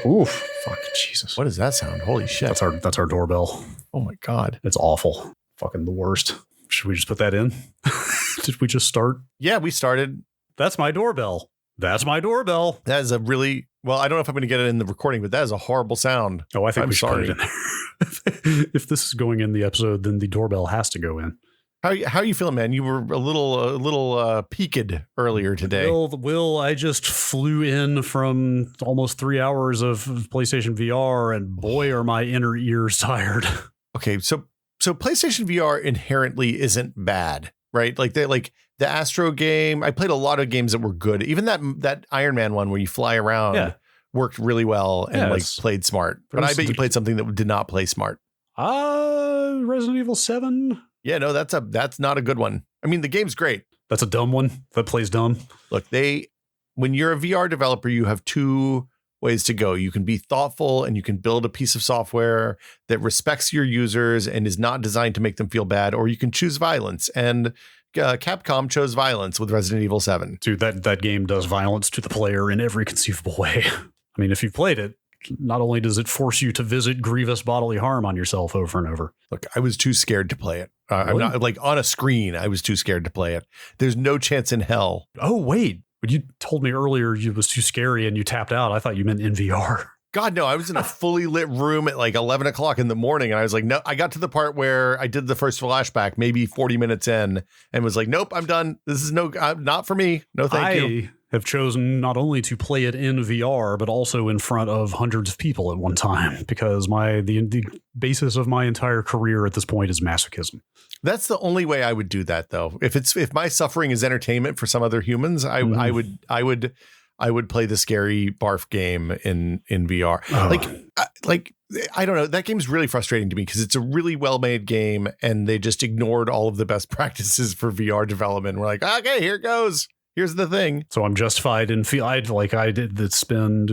Oof. Fuck. Jesus. What does that sound? Holy shit. That's our doorbell. Oh my God. It's awful. Fucking the worst. Should we just put that in? Did we just start? Yeah, we started. That's my doorbell. That's my doorbell. That is a really, well, I don't know if I'm going to get it in the recording, but that is a horrible sound. Oh, I think we should sorry. put it in there. If this is going in the episode, then the doorbell has to go in. How are you feeling, man? You were a little peaked earlier today. Will, I just flew in from almost 3 hours of PlayStation VR, and boy, are my inner ears tired. Okay, so PlayStation VR inherently isn't bad, right? Like the Astro game. I played a lot of games that were good. Even that Iron Man one where you fly around worked really well and played smart. But I bet you played something that did not play smart. Resident Evil 7. Yeah, no, that's not a good one. I mean, the game's great. That's a dumb one that plays dumb. Look, when you're a VR developer, you have two ways to go. You can be thoughtful and you can build a piece of software that respects your users and is not designed to make them feel bad, or you can choose violence. And Capcom chose violence with Resident Evil 7. Dude, that game does violence to the player in every conceivable way. I mean, if you've played it, not only does it force you to visit grievous bodily harm on yourself over and over. Look, I was too scared to play it. Really? I'm not like on a screen. I was too scared to play it. There's no chance in hell. Oh, wait. When you told me earlier it was too scary and you tapped out, I thought you meant in VR. God, no, I was in a fully lit room at like 11 o'clock in the morning. And I was like, no, I got to the part where I did the first flashback, maybe 40 minutes in, and was like, nope, I'm done. This is not for me. No, thank you. I have chosen not only to play it in VR, but also in front of hundreds of people at one time, because the basis of my entire career at this point is masochism. That's the only way I would do that, though. If my suffering is entertainment for some other humans, I would play the scary barf game in VR. Oh. Like I don't know. That game's really frustrating to me because it's a really well-made game and they just ignored all of the best practices for VR development. We're like, okay, here it goes. Here's the thing. So I'm justified in I did. It's been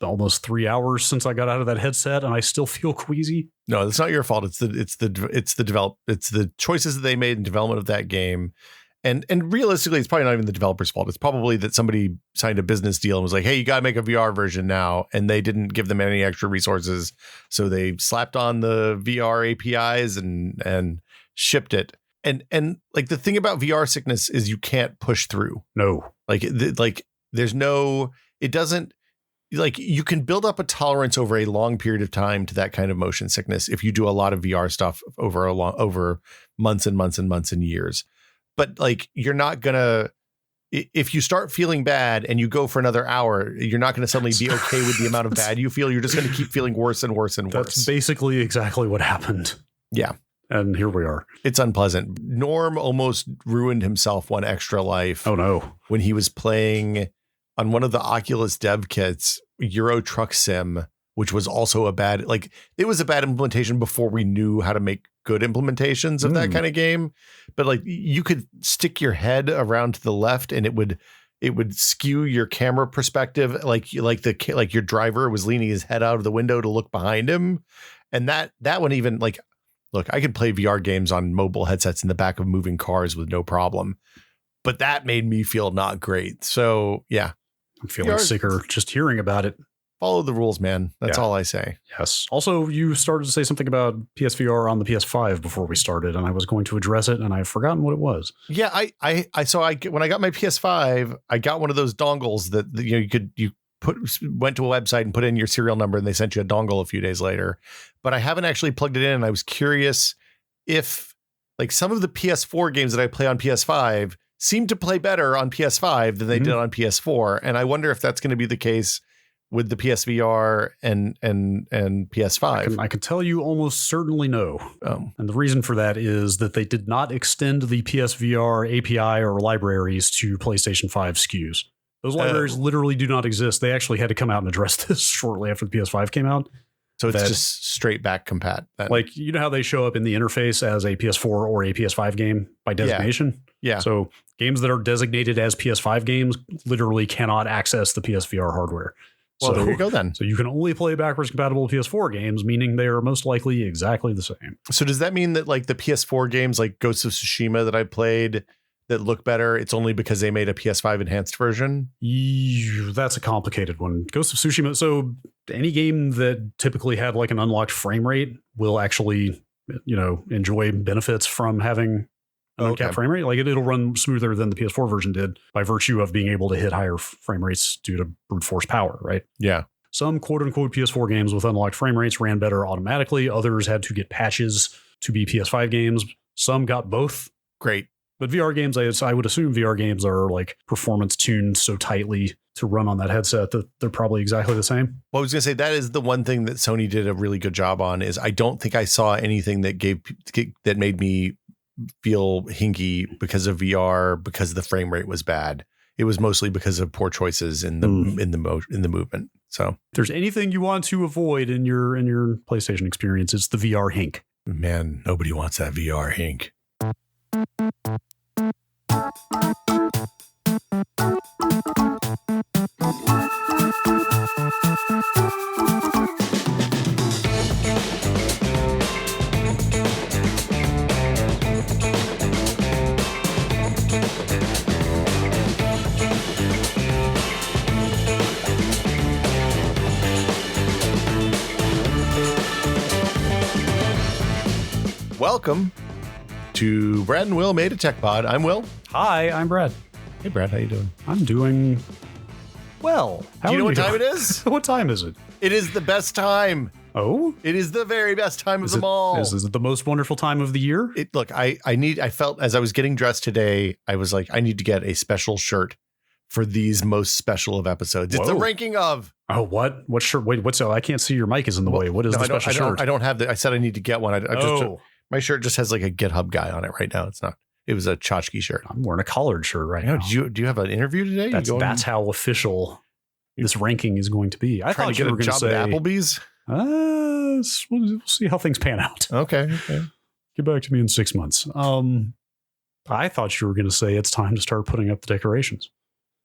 almost 3 hours since I got out of that headset, and I still feel queasy. No, that's not your fault. It's the choices that they made in development of that game. And realistically, it's probably not even the developer's fault. It's probably that somebody signed a business deal and was like, hey, you got to make a VR version now. And they didn't give them any extra resources. So they slapped on the VR APIs and shipped it. And like the thing about VR sickness is you can't push through. No, there's no, it doesn't, like you can build up a tolerance over a long period of time to that kind of motion sickness if you do a lot of VR stuff over months and months and months and years. But like, you're not gonna, if you start feeling bad and you go for another hour, you're not going to suddenly be okay with the amount of bad you feel. You're just going to keep feeling worse and worse and worse. That's basically exactly what happened. Yeah. And here we are. It's unpleasant. Norm almost ruined himself one extra life. Oh, no. When he was playing on one of the Oculus dev kits, Euro Truck Sim, which was also it was a bad implementation before we knew how to make good implementations of that kind of game. But like you could stick your head around to the left and it would skew your camera perspective. Like your driver was leaning his head out of the window to look behind him. And that one even like, look, I could play VR games on mobile headsets in the back of moving cars with no problem, but that made me feel not great. So yeah, I'm feeling sicker just hearing about it. Follow the rules, man. That's all I say. Yes. Also, you started to say something about PSVR on the PS5 before we started, and I was going to address it, and I've forgotten what it was. Yeah, when I got my PS5, I got one of those dongles that you went to a website and put in your serial number, and they sent you a dongle a few days later. But I haven't actually plugged it in, and I was curious if like some of the PS4 games that I play on PS5 seem to play better on PS5 than they did on PS4, and I wonder if that's going to be the case with the PSVR and PS5. I can tell you almost certainly no. And the reason for that is that they did not extend the PSVR API or libraries to PlayStation 5 SKUs. Those libraries literally do not exist. They actually had to come out and address this shortly after the PS5 came out. So it's just straight back compat. Like, you know how they show up in the interface as a PS4 or a PS5 game by designation? Yeah. So games that are designated as PS5 games literally cannot access the PSVR hardware. Well, there you go then. So you can only play backwards compatible PS4 games, meaning they are most likely exactly the same. So does that mean that like the PS4 games like Ghost of Tsushima that I played that look better, it's only because they made a PS5 enhanced version? That's a complicated one. Ghost of Tsushima. So any game that typically had like an unlocked frame rate will actually, enjoy benefits from having an uncapped frame rate. Like it'll run smoother than the PS4 version did by virtue of being able to hit higher frame rates due to brute force power, right? Yeah. Some quote unquote PS4 games with unlocked frame rates ran better automatically. Others had to get patches to be PS5 games. Some got both. Great. But VR games, I would assume VR games are like performance tuned so tightly to run on that headset that they're probably exactly the same. Well, I was going to say that is the one thing that Sony did a really good job on is I don't think I saw anything that made me feel hinky because of VR, because the frame rate was bad. It was mostly because of poor choices in the movement. So if there's anything you want to avoid in your PlayStation experience, it's the VR hink. Man, nobody wants that VR hink. Welcome to Brad and Will Made a Tech Pod. I'm Will. Hi, I'm Brad. Hey, Brad, how you doing? I'm doing well. Do you know what time it is? What time is it? It is the best time. Oh? It is the very best time of them all. Is it the most wonderful time of the year? Look, I felt as I was getting dressed today, I was like, I need to get a special shirt for these most special of episodes. Whoa. It's a ranking of. Oh, what? What shirt? Wait, what's I can't see your mic is in the way. What is the special shirt? I don't have the. I said I need to get one. My shirt just has like a GitHub guy on it right now. It's not. It was a tchotchke shirt. I'm wearing a collared shirt right now. Do you have an interview today? That's how official this ranking is going to be. I thought you were going to say at Applebee's. We'll see how things pan out. Okay. Get back to me in 6 months. I thought you were going to say it's time to start putting up the decorations.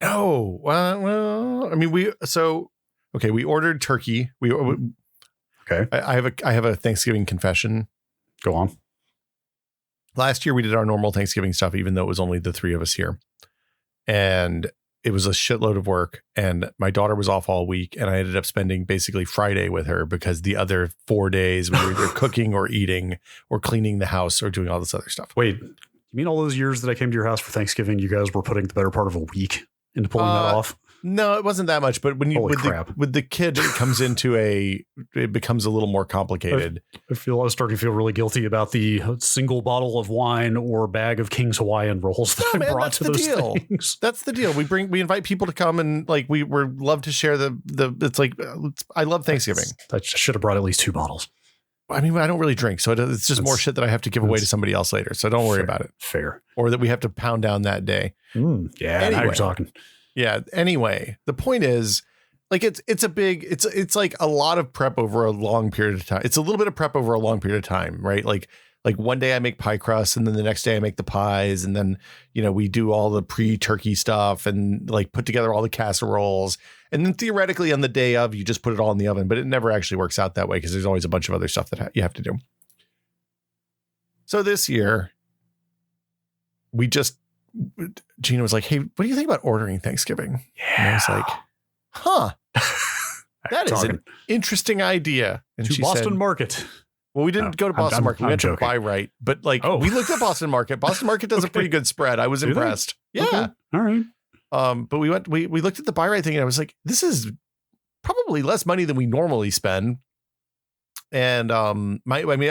No. Well, I mean, we ordered turkey. Okay. I have a Thanksgiving confession. Go on. Last year we did our normal Thanksgiving stuff, even though it was only the three of us here. And it was a shitload of work. And my daughter was off all week. And I ended up spending basically Friday with her because the other 4 days we were either cooking or eating or cleaning the house or doing all this other stuff. Wait, you mean all those years that I came to your house for Thanksgiving, you guys were putting the better part of a week into pulling that off? No, it wasn't that much. But when you with the kid, it becomes a little more complicated. I was starting to feel really guilty about the single bottle of wine or bag of King's Hawaiian rolls that I brought to those things. That's the deal. We invite people to come and like we're love to share it's like I love Thanksgiving. I should have brought at least 2 bottles. I mean, I don't really drink, so it's just more shit that I have to give away to somebody else later. So don't worry about it. Fair. Or that we have to pound down that day. Yeah, anyway. Now you're talking. Yeah. Anyway, the point is, like, it's like a lot of prep over a long period of time. It's a little bit of prep over a long period of time, right? Like one day I make pie crust, and then the next day I make the pies, and then we do all the pre-turkey stuff and like put together all the casseroles, and then theoretically on the day of you just put it all in the oven, but it never actually works out that way because there's always a bunch of other stuff that you have to do. So this year, Gina was like, "Hey, what do you think about ordering Thanksgiving?" Yeah. And I was like, "Huh, that is an interesting idea." And she Boston said, Market. Well, we didn't go to Boston Market. We went to Buy Right, but we looked at Boston Market. Boston Market does a pretty good spread. I was impressed. Yeah. Okay. All right. But we looked at the Buy Right thing, and I was like, "This is probably less money than we normally spend." And I'm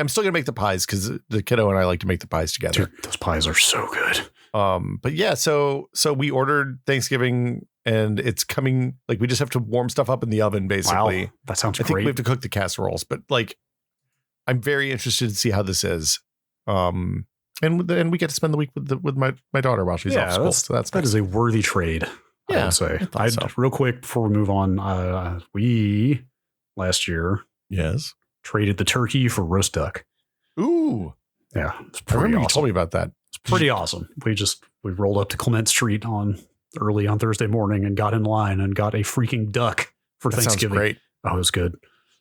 still gonna make the pies because the kiddo and I like to make the pies together. Dude, those pies are so good. But yeah, so we ordered Thanksgiving, and it's coming. Like we just have to warm stuff up in the oven, basically. Wow, that sounds great. I think we have to cook the casseroles, but like, I'm very interested to see how this is. And we get to spend the week with my daughter while she's off school. So that is a worthy trade. Yeah, I would say. Real quick before we move on, we last year traded the turkey for roast duck. Ooh, yeah, it's pretty awesome. You told me about that. It's pretty awesome. We rolled up to Clement Street early on Thursday morning and got in line and got a freaking duck for Thanksgiving. Sounds great. Oh, it was good.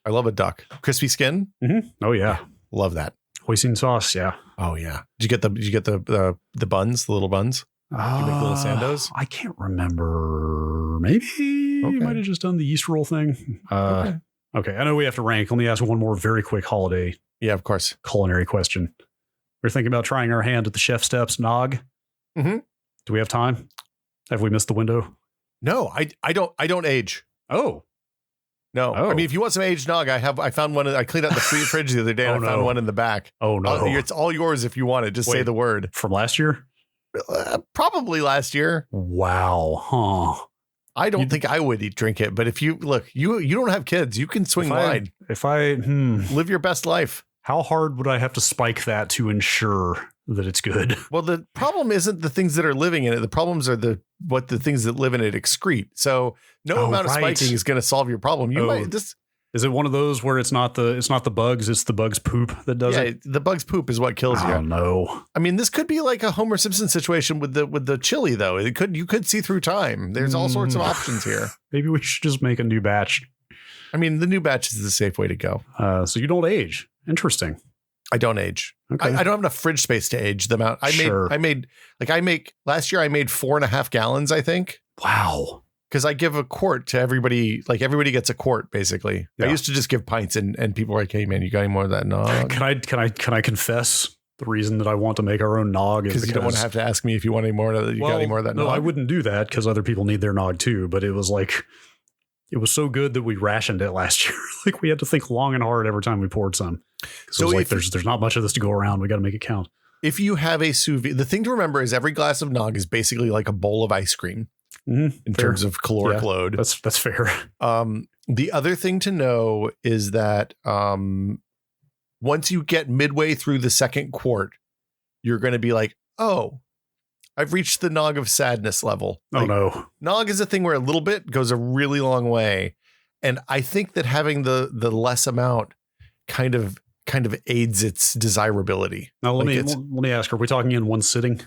I love a duck. Crispy skin. Mm-hmm. Oh yeah, love that. Hoisin sauce. Yeah. Oh yeah. Did you get the buns, the little buns? Did you make little Sandos? I can't remember. Maybe you might have just done the yeast roll thing. Okay. I know we have to rank. Let me ask one more very quick holiday. Yeah, of course. Culinary question. We're thinking about trying our hand at the chef steps nog. Mm-hmm. Do we have time? Have we missed the window? No, I don't age. Oh. No. I mean, if you want some aged nog, I found one. I cleaned out the fridge the other day and I found one in the back. Oh, no. It's all yours if you want it. Just say the word. From last year? Probably last year. Wow. Huh. I don't think I would drink it. But if you look, you don't have kids. You can swing wide. Live your best life. How hard would I have to spike that to ensure that it's good? Well, the problem isn't the things that are living in it. The problems are the things that live in it excrete. So no amount of spiking is going to solve your problem. Is it one of those where it's not the bugs, it's the bug's poop that does it? The bug's poop is what kills you. Oh no. I mean, this could be like a Homer Simpson situation with the chili though. You could see through time. There's all sorts of options here. Maybe we should just make a new batch. I mean, the new batch is the safe way to go. So you don't age. Interesting. I don't age. Okay. I don't have enough fridge space to age them out. Last year I made 4.5 gallons, I think. Wow. Because I give a quart to everybody. Like everybody gets a quart, basically. Yeah. I used to just give pints, and people were like, "Hey, man, you got any more of that nog?" Can I confess the reason that I want to make our own nog is because you don't want to have to ask me if you want any more of that. You got any more of that? No, nog? I wouldn't do that because other people need their nog too. But it was so good that we rationed it last year. Like we had to think long and hard every time we poured some. So there's not much of this to go around. We got to make it count. If you have a sous vide, the thing to remember is every glass of nog is basically like a bowl of ice cream. Mm-hmm. In terms of caloric load. That's fair. The other thing to know is that once you get midway through the second quart, you're going to be like, oh, I've reached the nog of sadness level. Oh, no. Nog is a thing where a little bit goes a really long way. And I think that having the less amount kind of aids its desirability. Now, let me ask, are we talking in one sitting?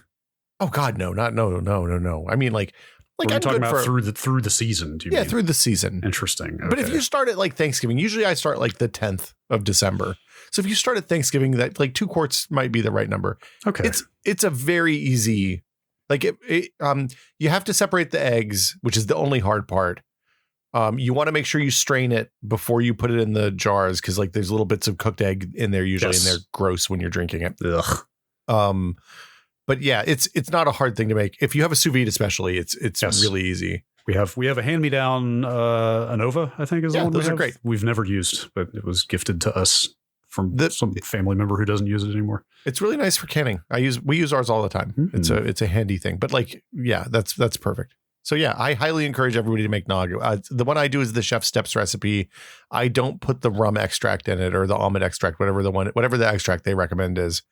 Oh, God, no. No. I mean, Like I'm talking about through the season. Through the season. Interesting. Okay. But if you start at like Thanksgiving, usually I start like the 10th of December. So if you start at Thanksgiving, that like 2 quarts might be the right number. Okay. It's a very easy, like you have to separate the eggs, which is the only hard part. You want to make sure you strain it before you put it in the jars because like there's little bits of cooked egg in there usually, and they're gross when you're drinking it. Ugh. But yeah, it's not a hard thing to make. If you have a sous vide, especially, it's really easy. We have a hand-me-down Anova, I think is the one. Those are great. We've never used, but it was gifted to us from some family member who doesn't use it anymore. It's really nice for canning. We use ours all the time. Mm-hmm. It's a handy thing. But like, yeah, that's perfect. So yeah, I highly encourage everybody to make nog. The one I do is the Chef Steps recipe. I don't put the rum extract in it or the almond extract, whatever the extract they recommend is.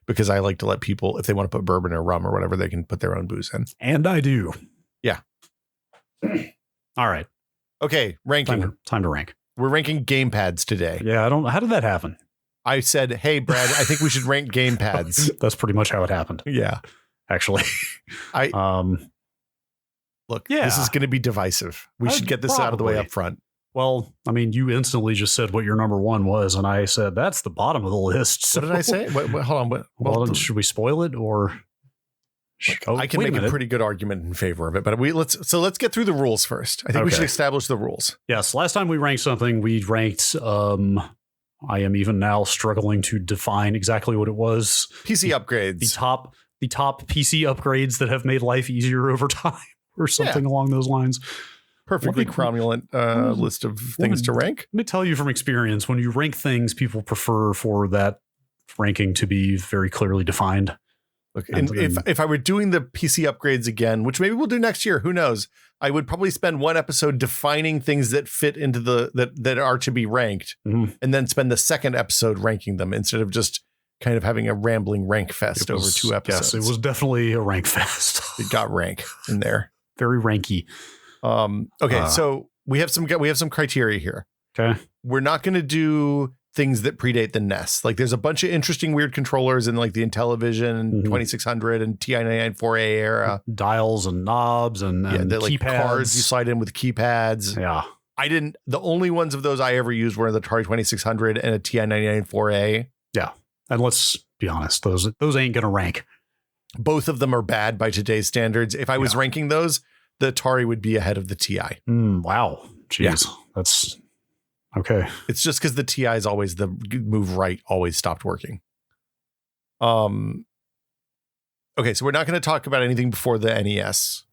Because I like to let people, if they want to put bourbon or rum or whatever, they can put their own booze in. And I do. Yeah. All right. Okay. Ranking. Time to rank. We're ranking game pads today. Yeah. How did that happen? I said, hey, Brad, I think we should rank game pads. That's pretty much how it happened. Yeah. Actually. Look, this is going to be divisive. We should get this out of the way up front. Well, I mean, you instantly just said what your number one was, and I said that's the bottom of the list. So. What did I say? Hold on. Should we spoil it or? I can make a pretty good argument in favor of it, but let's get through the rules first. I think we should establish the rules. Yes. Last time we ranked something, we ranked. I am even now struggling to define exactly what it was. PC upgrades. The top PC upgrades that have made life easier over time, or something along those lines. Perfectly cromulent list of things to rank. Let me tell you from experience, when you rank things, people prefer for that ranking to be very clearly defined. Look, if I were doing the PC upgrades again, which maybe we'll do next year, who knows? I would probably spend one episode defining things that fit into that are to be ranked, and then spend the second episode ranking them instead of just kind of having a rambling rank fest over 2 episodes. Yes, it was definitely a rank fest. It got rank in there. Very ranky. Okay, so we have some criteria here. Okay. We're not going to do things that predate the NES. Like there's a bunch of interesting weird controllers in like the Intellivision 2600 and TI-99/4A era. Dials and knobs and like keypads. Cards you slide in with keypads. Yeah. The only ones of those I ever used were the Atari 2600 and a TI-99/4A. Yeah. And let's be honest, those ain't going to rank. Both of them are bad by today's standards. If I was ranking those, the Atari would be ahead of the TI. Wow. Jeez. Yeah. That's okay. It's just because the TI is always the move right, always stopped working. Okay, so we're not going to talk about anything before the NES.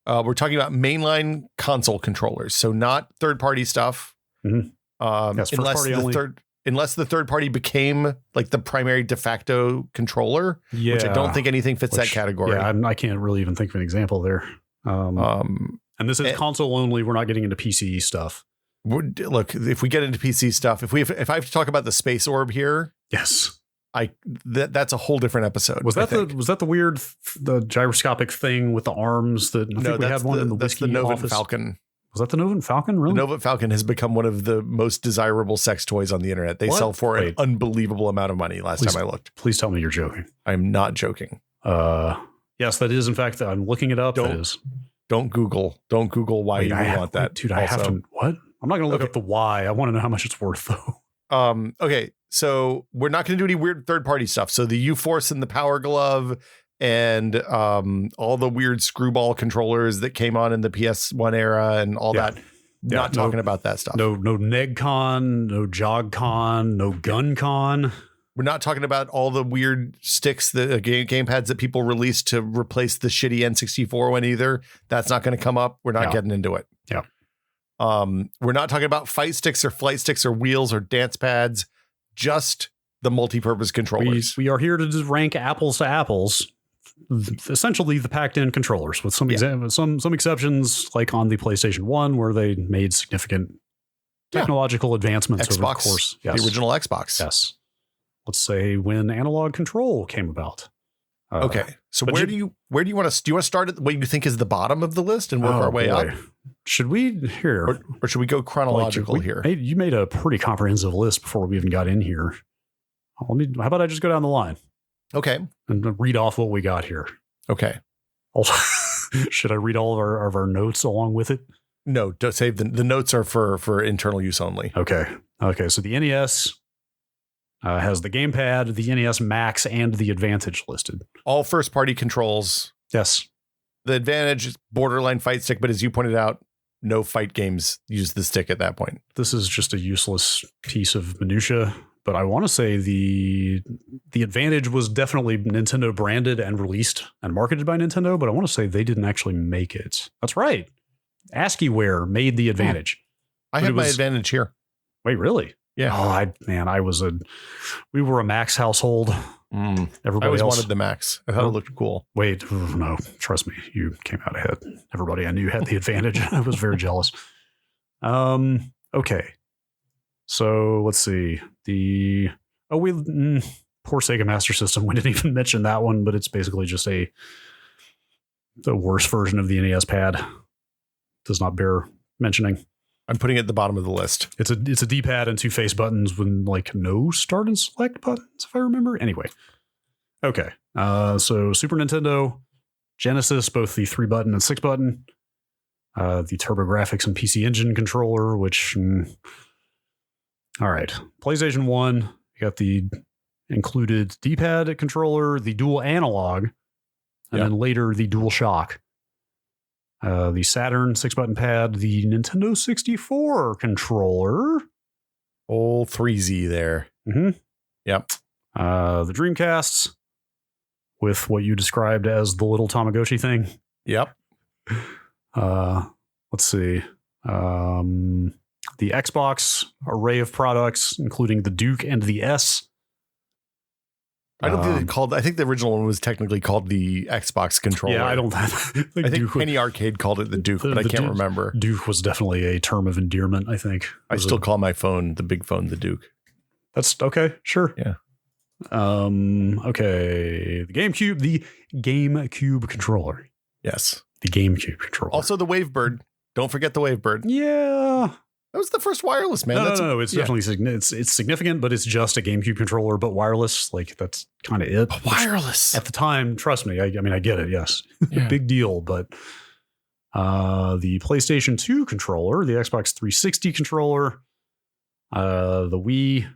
We're talking about mainline console controllers, so not third-party stuff. Mm-hmm. Unless the third party became like the primary de facto controller, which I don't think anything fits that category. Yeah, I can't really even think of an example there. And this is console only. We're not getting into PC stuff. Look, if we get into PC stuff, if I have to talk about the Space Orb here, yes. That's a whole different episode. Was that the weird the gyroscopic thing with the arms that I think we had one in the Whiskey office? Falcon. Was that the Novant Falcon? Really? The Novant Falcon has become one of the most desirable sex toys on the internet. They sell for an unbelievable amount of money last time I looked. Please tell me you're joking. I'm not joking. Yes, that is. In fact, I'm looking it up. Don't Google why you want that. Dude, I have to. What? I'm not going to look up the why. I want to know how much it's worth, though. Okay. So we're not going to do any weird third-party stuff. So the U-Force and the Power Glove and all the weird screwball controllers that came on in the PS1 era and all that. Not talking about that stuff. No NegCon, no JogCon, no GunCon. We're not talking about all the weird sticks, the gamepads that people released to replace the shitty N64 one either. That's not going to come up. We're not getting into it. Yeah. We're not talking about fight sticks or flight sticks or wheels or dance pads. Just the multi-purpose controllers. We are here to just rank apples to apples. Essentially, the packed-in controllers with some exceptions, like on the PlayStation 1, where they made significant technological advancements Xbox, over the course. Yes. The original Xbox. Yes. Let's say when analog control came about. Okay. So where do you want to start at what you think is the bottom of the list and work our way up? Should we here? Or should we go chronological here? Hey, you made a pretty comprehensive list before we even got in here. How about I just go down the line? Okay. And read off what we got here. Okay. Also, should I read all of our notes along with it? No, don't save the notes are for internal use only. Okay. So the NES has the gamepad, the NES Max, and the Advantage listed. All first-party controls. Yes. The Advantage is borderline fight stick, but as you pointed out, no fight games use the stick at that point. This is just a useless piece of minutia, but I want to say the Advantage was definitely Nintendo branded and released and marketed by Nintendo, but I want to say they didn't actually make it. That's right. ASCIIware made the Advantage. I have my Advantage here. Wait, really? Yeah. We were a Max household. Everybody I always else wanted the Max. I thought it looked cool. Wait, no, trust me, you came out ahead. Everybody I knew had the Advantage. I was very jealous. Okay. So let's see. Poor Sega Master System. We didn't even mention that one, but it's basically just the worst version of the NES pad. Does not bear mentioning. I'm putting it at the bottom of the list. It's a D-pad and two face buttons with like no start and select buttons, if I remember. Anyway. Okay. So Super Nintendo, Genesis, both the 3-button and 6-button, the TurboGrafx and PC Engine controller, which all right. PlayStation 1, you got the included D-pad controller, the dual analog, and then later the dual shock. The Saturn 6-button pad, the Nintendo 64 controller. Old 3Z there. Mm-hmm. Yep. The Dreamcasts with what you described as the little Tamagotchi thing. Yep. Let's see. The Xbox array of products, including the Duke and the S. I don't think they called. I think the original one was technically called the Xbox controller. Yeah, I don't. I think Penny Arcade called it the Duke, but I can't remember. Duke was definitely a term of endearment. I think. I still call my phone the big phone the Duke. That's okay. Sure. Yeah. Okay. The GameCube controller. Yes. The GameCube controller. Also the Wavebird. Don't forget the Wavebird. Yeah. That was the first wireless, man. No. It's definitely it's significant, but it's just a GameCube controller, but wireless. Like that's kind of it. But wireless at the time. Trust me. I mean, I get it. Yes, big deal. But the PlayStation 2 controller, the Xbox 360 controller, the Wii,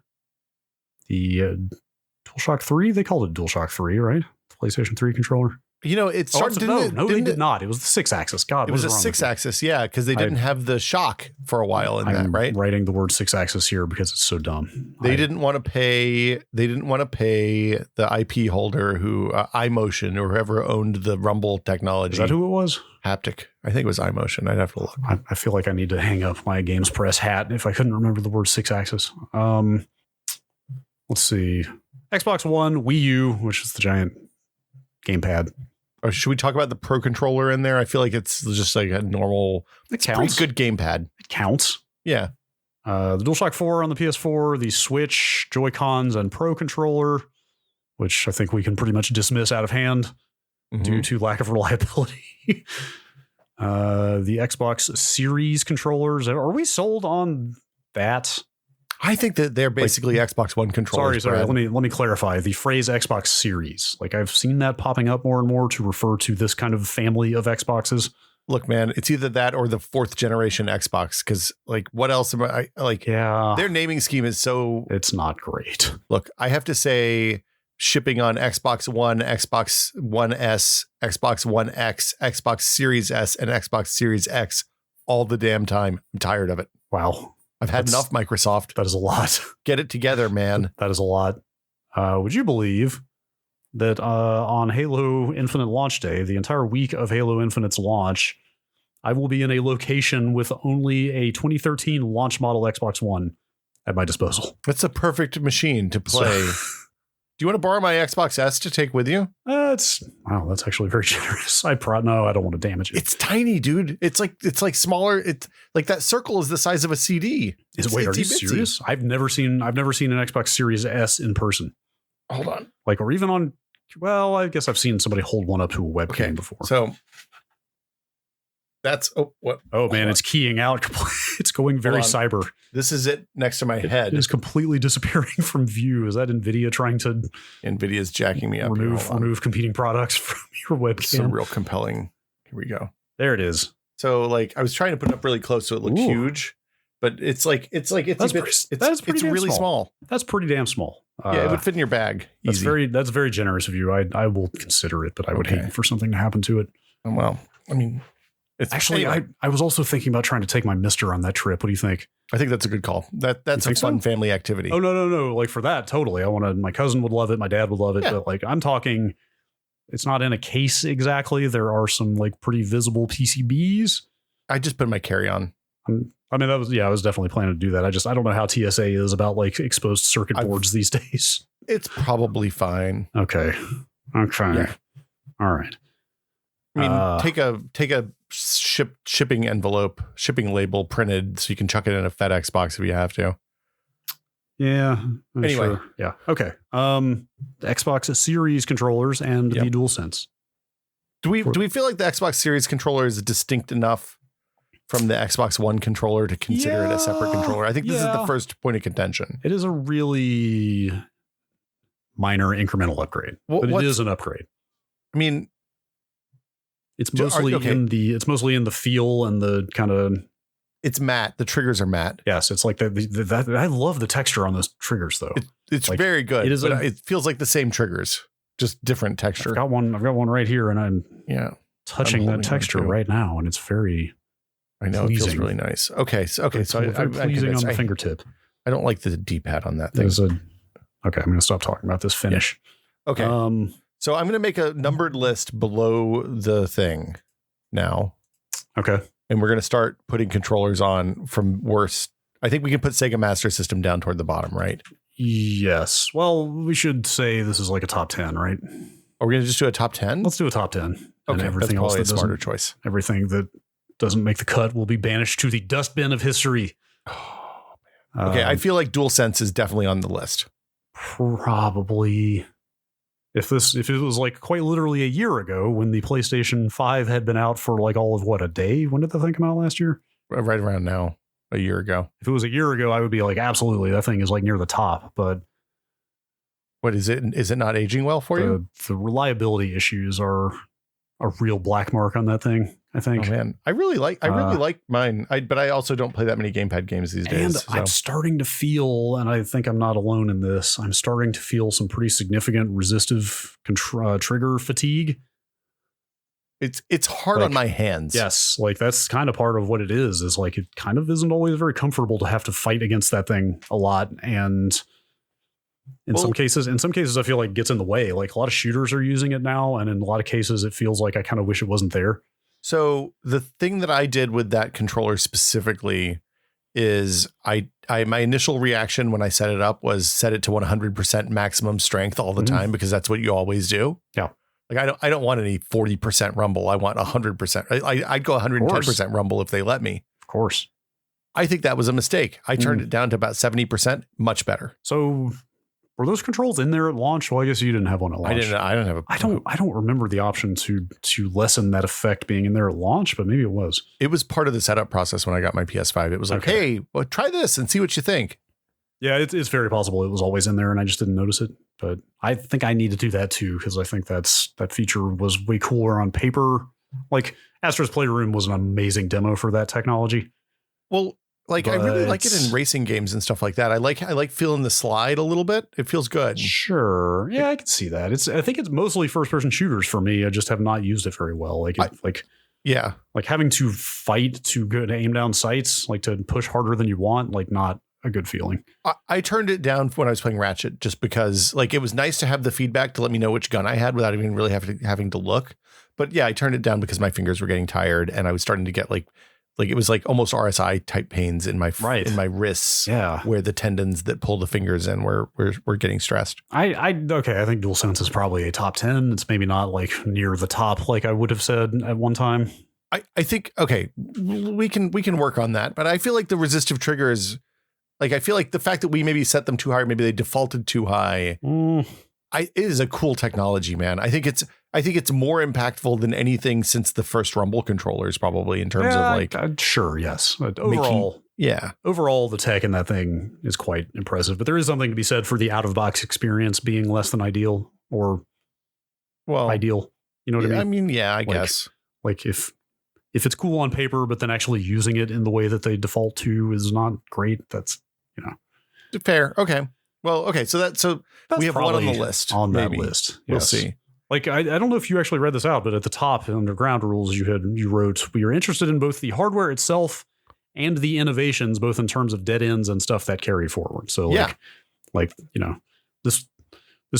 the DualShock 3. They called it DualShock 3, right? The PlayStation 3 controller? It started. They did not. It was the 6-axis. God, it was a 6-axis. Yeah, because they didn't have the shock for a while I'm right? Writing the word 6-axis here because it's so dumb. They didn't want to pay. They didn't want to pay the IP holder who iMotion or whoever owned the Rumble technology. Is that who it was? Haptic. I think it was iMotion. I'd have to look. I feel like I need to hang up my Games Press hat if I couldn't remember the word 6-axis. Let's see. Xbox One, Wii U, which is the giant gamepad. Or should we talk about the Pro controller in there? I feel like it's just like a normal. It's a pretty good gamepad. It counts. Yeah. The DualShock 4 on the PS4, the Switch, Joy-Cons, and Pro controller, which I think we can pretty much dismiss out of hand due to lack of reliability. The Xbox Series controllers. Are we sold on that? I think that they're basically Xbox One controllers. Sorry. Let me clarify. The phrase Xbox Series. Like I've seen that popping up more and more to refer to this kind of family of Xboxes. Look, man, it's either that or the 4th generation Xbox. Because like, what else am I like? Yeah, their naming scheme is so. It's not great. Look, I have to say, shipping on Xbox One, Xbox One S, Xbox One X, Xbox Series S, and Xbox Series X all the damn time. I'm tired of it. Wow. I've had enough, Microsoft. That is a lot. Get it together, man. That is a lot. Would you believe that on Halo Infinite launch day, the entire week of Halo Infinite's launch, I will be in a location with only a 2013 launch model Xbox One at my disposal. That's a perfect machine to play. Do you want to borrow my Xbox S to take with you? That's actually very generous. I don't want to damage it. It's tiny, dude. It's like smaller. It's like that circle is the size of a CD. Wait, are you serious? I've never seen an Xbox Series S in person. Hold on. Like, or even on. Well, I guess I've seen somebody hold one up to a webcam before. So that's what? Oh man, it's keying out. It's going very cyber. This is it next to my head. It is completely disappearing from view. Is that NVIDIA trying to? NVIDIA's jacking me up. Remove competing products from your webcam. So real compelling. Here we go. There it is. So like I was trying to put it up really close so it looked huge, but it's really small. That's pretty damn small. Yeah, it would fit in your bag. Easy. That's very generous of you. I will consider it, but I would hate for something to happen to it. Well, I mean. Actually, I was also thinking about trying to take my Mister on that trip. What do you think? I think that's a good call. That's a fun family activity. Oh, no. Like for that, totally. My cousin would love it. My dad would love it. Yeah. But like, I'm talking, it's not in a case exactly. There are some like pretty visible PCBs. I just put my carry-on. I was definitely planning to do that. I don't know how TSA is about like exposed circuit boards these days. It's probably fine. Okay. Yeah. All right. I mean, take a shipping envelope, shipping label printed so you can chuck it in a FedEx box if you have to. Yeah. Anyway. Sure. Yeah. Okay. The Xbox Series controllers and the DualSense. Do we feel like the Xbox Series controller is distinct enough from the Xbox One controller to consider it a separate controller? I think this is the first point of contention. It is a really minor incremental upgrade, but it is an upgrade. I mean, it's mostly in the feel and the kind of. It's matte. The triggers are matte. Yes, it's like that. I love the texture on those triggers, though. It's like, very good. It feels like the same triggers, just different texture. I've got one right here, and I'm touching that texture right now, and it's very. I know pleasing. It feels really nice. Okay, so I'm pleasing on the fingertip. I don't like the D-pad on that thing. Okay, I'm going to stop talking about this finish. Yeah. Okay. So I'm going to make a numbered list below the thing now. Okay. And we're going to start putting controllers on from worst. I think we can put Sega Master System down toward the bottom, right? Yes. Well, we should say this is like a top 10, right? Are we going to just do a top 10? Let's do a top 10. Okay. And everything that's else a smarter choice. Everything that doesn't make the cut will be banished to the dustbin of history. Oh, man. Okay. I feel like DualSense is definitely on the list. Probably. If it was like quite literally a year ago when the PlayStation 5 had been out for like all of a day? When did the thing come out last year? Right around now, a year ago. If it was a year ago, I would be like, absolutely, that thing is like near the top. But what is it? Is it not aging well for you? The reliability issues are a real black mark on that thing. I think. Oh man, I really like mine. But I also don't play that many gamepad games these days. And I'm starting to feel, and I think I'm not alone in this, I'm starting to feel some pretty significant resistive trigger fatigue. It's hard on my hands. Yes, like that's kind of part of what it is like it kind of isn't always very comfortable to have to fight against that thing a lot. And in some cases I feel like it gets in the way. Like a lot of shooters are using it now, and in a lot of cases it feels like I kind of wish it wasn't there. So the thing that I did with that controller specifically is I my initial reaction when I set it up was set it to 100% maximum strength all the time, because that's what you always do. Yeah. Like I don't want any 40% rumble. I want 100%. I'd go 110% rumble if they let me. Of course. I think that was a mistake. I turned it down to about 70%. Much better. So were those controls in there at launch? Well, I guess you didn't have one at launch. I don't have a. I don't remember the option to lessen that effect being in there at launch, but maybe it was. It was part of the setup process when I got my PS5. It was like, hey, well, try this and see what you think. Yeah, it's very possible it was always in there and I just didn't notice it. But I think I need to do that too, because I think that feature was way cooler on paper. Like Astro's Playroom was an amazing demo for that technology. Well, like I really like it in racing games and stuff like that. I like feeling the slide a little bit. It feels good. Sure. Yeah, I can see that. I think it's mostly first person shooters for me. I just have not used it very well. Like having to fight to go to aim down sights, like to push harder than you want, like not a good feeling. I turned it down when I was playing Ratchet just because like it was nice to have the feedback to let me know which gun I had without even really having to look. But yeah, I turned it down because my fingers were getting tired and I was starting to get like it was like almost RSI type pains in my in my wrists, where the tendons that pull the fingers in were getting stressed. I think DualSense is probably a top 10. It's maybe not like near the top like I would have said at one time. I think we can work on that, but I feel like the resistive trigger is like I feel like the fact that we maybe set them too high, or maybe they defaulted too high. It is a cool technology, man. I think it's more impactful than anything since the first Rumble controllers, probably in terms of like. Sure, yes. But overall, overall, the tech in that thing is quite impressive. But there is something to be said for the out of box experience being less than ideal, or ideal. You know what I mean? I mean, yeah, I guess. Like if it's cool on paper, but then actually using it in the way that they default to is not great. That's fair. Okay. Well, okay. So we have one on the list. On that list, yes. We'll see. Like I don't know if you actually read this out, but at the top under ground rules, you wrote, we are interested in both the hardware itself and the innovations, both in terms of dead ends and stuff that carry forward. So this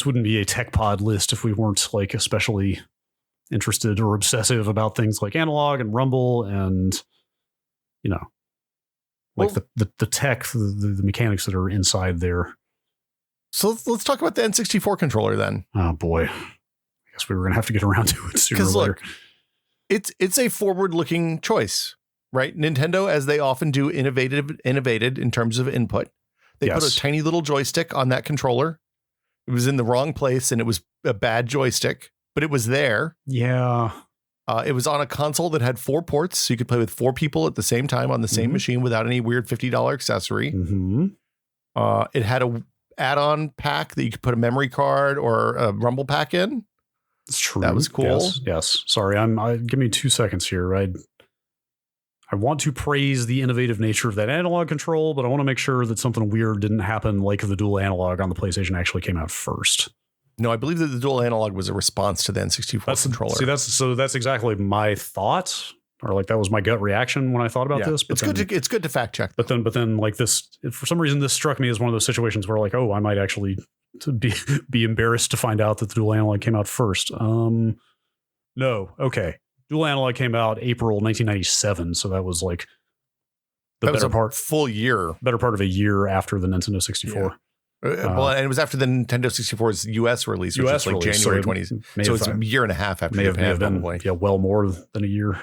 wouldn't be a tech pod list if we weren't like especially interested or obsessive about things like analog and rumble and the tech, the mechanics that are inside there. So let's talk about the N64 controller then. Oh boy. I guess we were going to have to get around to it sooner or later. Look, it's a forward-looking choice, right? Nintendo, as they often do, innovated in terms of input. They put a tiny little joystick on that controller. It was in the wrong place and it was a bad joystick, but it was there. Yeah. It was on a console that had 4 ports, so you could play with 4 people at the same time on the same machine without any weird $50 accessory. It had a add-on pack that you could put a memory card or a rumble pack in. It's true. That was cool. Yes. Sorry, give me 2 seconds here. I want to praise the innovative nature of that analog control, but I want to make sure that something weird didn't happen like the dual analog on the PlayStation actually came out first. No, I believe that the dual analog was a response to the N64 controller. See, that's exactly my thought, or like that was my gut reaction when I thought about this. But it's good to fact check. But then like this, for some reason, this struck me as one of those situations where like, I might actually be embarrassed to find out that the dual analog came out first. No, okay. Dual analog came out April 1997, so that was like full year, better part of a year after the Nintendo 64. Yeah. And it was after the Nintendo 64's US release, which was like January 20s. So it's a year and a half after Japan, probably. Yeah, well more than a year.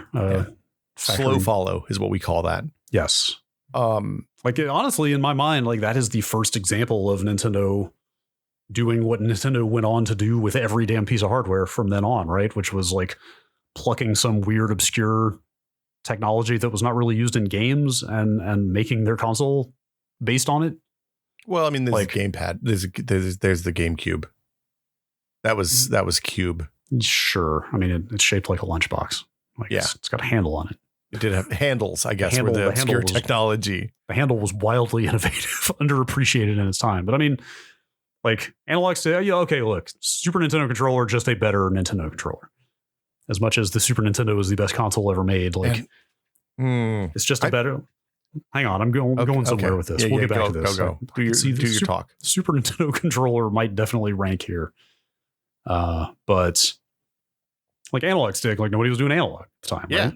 Slow follow is what we call that. Yes. Honestly, in my mind, like that is the first example of Nintendo doing what Nintendo went on to do with every damn piece of hardware from then on, right? Which was like plucking some weird, obscure technology that was not really used in games and making their console based on it. Well, I mean, there's a gamepad. There's the GameCube. That was Cube. Sure. I mean, it's shaped like a lunchbox. Like Yeah. it's got a handle on it. It did have handles, I guess, handle- were the the obscure handle was- technology. The handle was wildly innovative, underappreciated in its time. But I mean, like analog stick, yeah, okay, look, Super Nintendo controller, just a better Nintendo controller. As much as the Super Nintendo was the best console ever made, like it's just a better. Hang on, I'm going somewhere with this. Yeah, we'll yeah, get back go, to this. Go. Do your talk. Super Nintendo controller might definitely rank here. But like analog stick, like nobody was doing analog at the time, Yeah.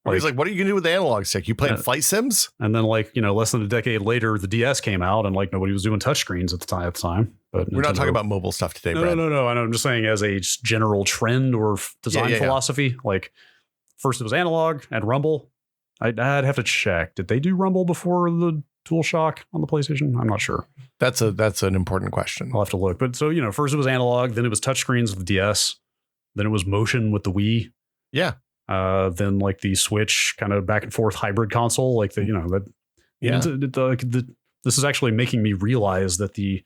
right? He's like, what are you gonna do with the analog stick? You playing flight sims? And then like, less than a decade later, the DS came out and like nobody was doing touchscreens at the time. But We're not talking about mobile stuff today, No, Brad. no. I know. I'm just saying as a general trend or design philosophy, like first it was analog and Rumble. I'd have to check. Did they do Rumble before the DualShock on the PlayStation? I'm not sure. That's an important question. I'll have to look. But so, first it was analog, then it was touchscreens with the DS, then it was motion with the Wii. Yeah. Then like the Switch kind of back and forth hybrid console, like this is actually making me realize that the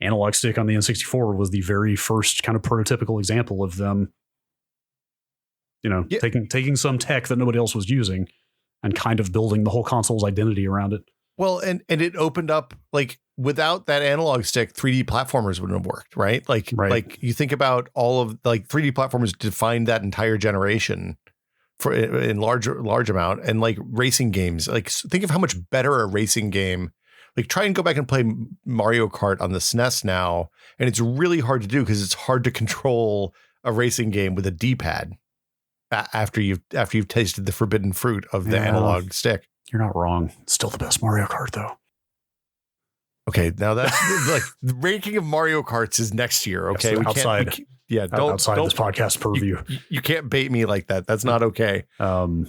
analog stick on the N64 was the very first kind of prototypical example of them, taking some tech that nobody else was using and kind of building the whole console's identity around it. Well, and it opened up, like, without that analog stick, 3D platformers wouldn't have worked, right? Like you think about all of, like, 3D platformers defined that entire generation in large amount, and like racing games, like think of how much better a racing game, like try and go back and play Mario Kart on the SNES now, and it's really hard to do because it's hard to control a racing game with a D-pad after you've tasted the forbidden fruit of the analog stick. You're not wrong. It's still the best Mario Kart though. Okay, now that's like the ranking of Mario Karts is next year. Okay, outside this podcast purview. You can't bait me like that. That's not okay. So I'm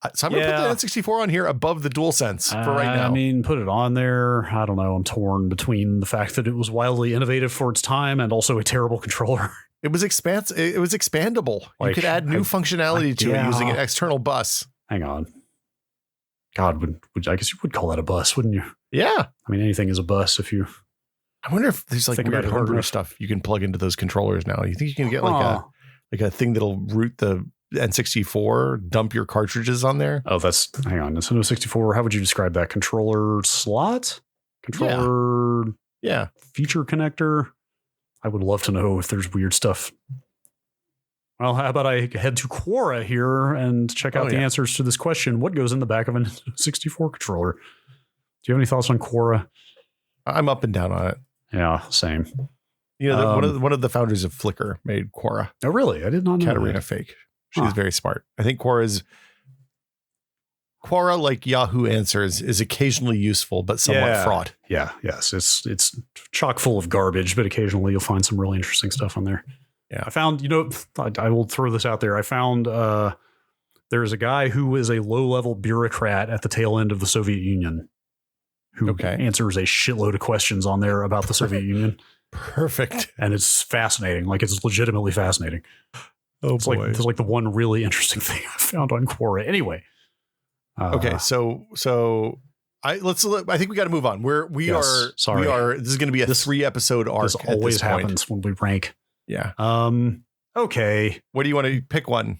gonna put the N64 on here above the DualSense for right now. I mean, put it on there. I don't know. I'm torn between the fact that it was wildly innovative for its time and also a terrible controller. It was It was expandable. Like, you could add new functionality to it using an external bus. Hang on. God, would I guess you would call that a bus, wouldn't you? Yeah. I mean, anything is a bus if you. I wonder if there's like weird hardware stuff you can plug into those controllers now. You think you can get like a thing that'll root the N64, dump your cartridges on there? Oh, hang on. Nintendo 64. How would you describe that? Controller slot? Controller feature connector? I would love to know if there's weird stuff. Well, how about I head to Quora here and check out the answers to this question. What goes in the back of a Nintendo 64 controller? Do you have any thoughts on Quora? I'm up and down on it. Yeah, same. One of the founders of Flickr made Quora. Oh, really? I did not know Katarina that. Fake. She's very smart. I think Quora, like Yahoo Answers, is occasionally useful, but somewhat fraught. Yeah, yes. It's chock full of garbage, but occasionally you'll find some really interesting stuff on there. Yeah. I found, I will throw this out there. I found there's a guy who is a low-level bureaucrat at the tail end of the Soviet Union who answers a shitload of questions on there about the Soviet Union. Perfect. And it's fascinating. Like, it's legitimately fascinating. Oh, it's boy. It's like the one really interesting thing I found on Quora. Anyway. Okay, so I think we got to move on. We are. This is going to be a 3-episode arc. This always happens when we rank. Yeah. Okay. What do you want to pick one?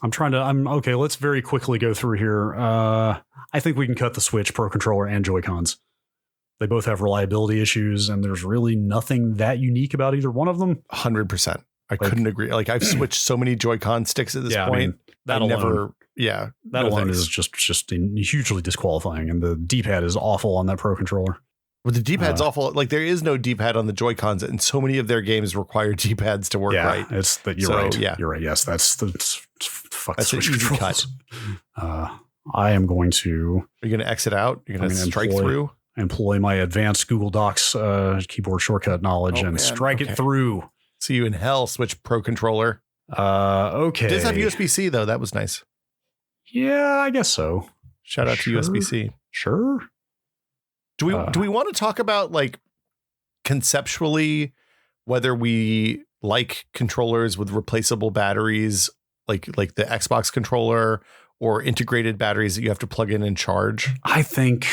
Okay. Let's very quickly go through here. I think we can cut the Switch Pro Controller and Joy-Cons. They both have reliability issues, and there's really nothing that unique about either one of them. 100%. I couldn't agree. Like, I've switched so many Joy-Con sticks at this point. I mean, that alone is just hugely disqualifying, and the D-pad is awful on that Pro Controller. Well, the D-pad's awful. Like, there is no D-pad on the Joy-Cons, and so many of their games require D-pads to work right. You're right. Yeah, you're right. Yes, that's the Switch controls. I am going to. Are you going to exit out? You're going to strike through? Employ my advanced Google Docs keyboard shortcut knowledge and strike it through. See you in hell, Switch Pro Controller. Okay. It does have USB-C, though. That was nice. Yeah, I guess so. Shout out to USB-C. Sure. Do we want to talk about, like, conceptually whether we like controllers with replaceable batteries, like the Xbox controller, or integrated batteries that you have to plug in and charge? I think,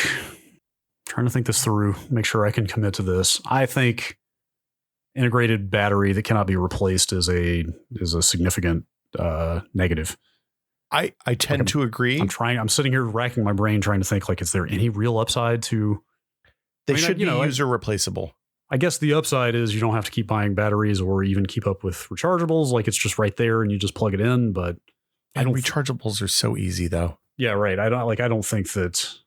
trying to think this through, make sure I can commit to this. I think integrated battery that cannot be replaced is a significant negative. I tend to agree. I'm sitting here racking my brain trying to think, like, is there any real upside to? They should be user replaceable. I guess the upside is you don't have to keep buying batteries or even keep up with rechargeables. Like, it's just right there and you just plug it in. But rechargeables are so easy, though. Yeah, right. I don't think that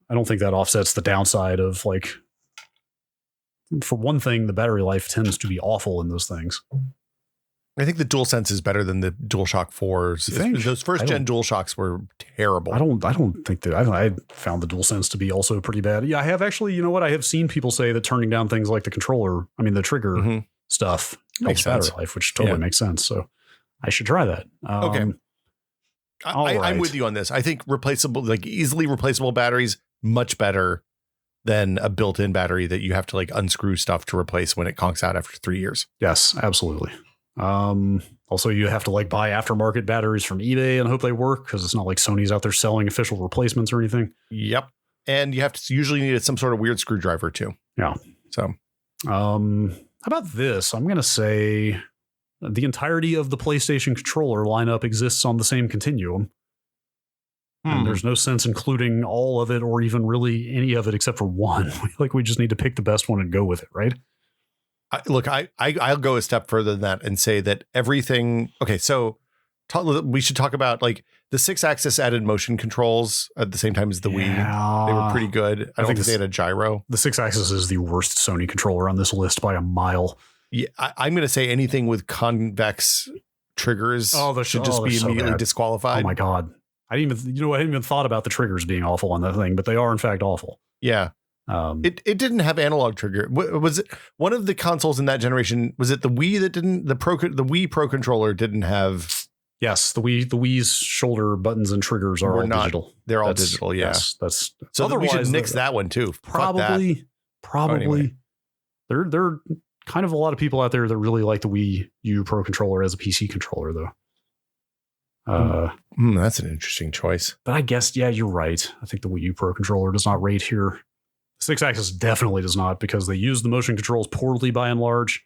offsets the downside of, like, for one thing, the battery life tends to be awful in those things. I think the DualSense is better than the DualShock 4s. Those first gen DualShocks were terrible. I don't think that. I found the DualSense to be also pretty bad. Yeah, I have actually. You know what? I have seen people say that turning down things like the trigger stuff helps battery life, which totally makes sense. So I should try that. Okay. I'm with you on this. I think replaceable, like easily replaceable batteries, much better than a built-in battery that you have to like unscrew stuff to replace when it conks out after 3 years. Yes, absolutely. Also, you have to like buy aftermarket batteries from eBay and hope they work, because it's not like Sony's out there selling official replacements or anything. Yep. And you have to usually need some sort of weird screwdriver too. Yeah. So, how about this? I'm going to say the entirety of the PlayStation controller lineup exists on the same continuum. And there's no sense including all of it or even really any of it except for one. Like, we just need to pick the best one and go with it, right? I'll go a step further than that and say that everything. Okay, so we should talk about like the 6-axis added motion controls at the same time as the Wii. They were pretty good. I don't think they had a gyro. The 6-axis is the worst Sony controller on this list by a mile. Yeah, I'm going to say anything with convex triggers should just be immediately disqualified. Oh my god, I didn't even thought about the triggers being awful on that thing, but they are in fact awful. Yeah. It didn't have analog trigger. Was it one of the consoles in that generation? Was it the Wii that didn't? The Wii Pro controller didn't have. Yes, the Wii's shoulder buttons and triggers are all digital. They're all digital. Yeah, that's so. We should nix that one too. Probably. Oh, anyway. There are kind of a lot of people out there that really like the Wii U Pro controller as a PC controller, though. That's an interesting choice. But I guess, yeah, you're right. I think the Wii U Pro controller does not rate here. 6-axis definitely does not, because they use the motion controls poorly by and large.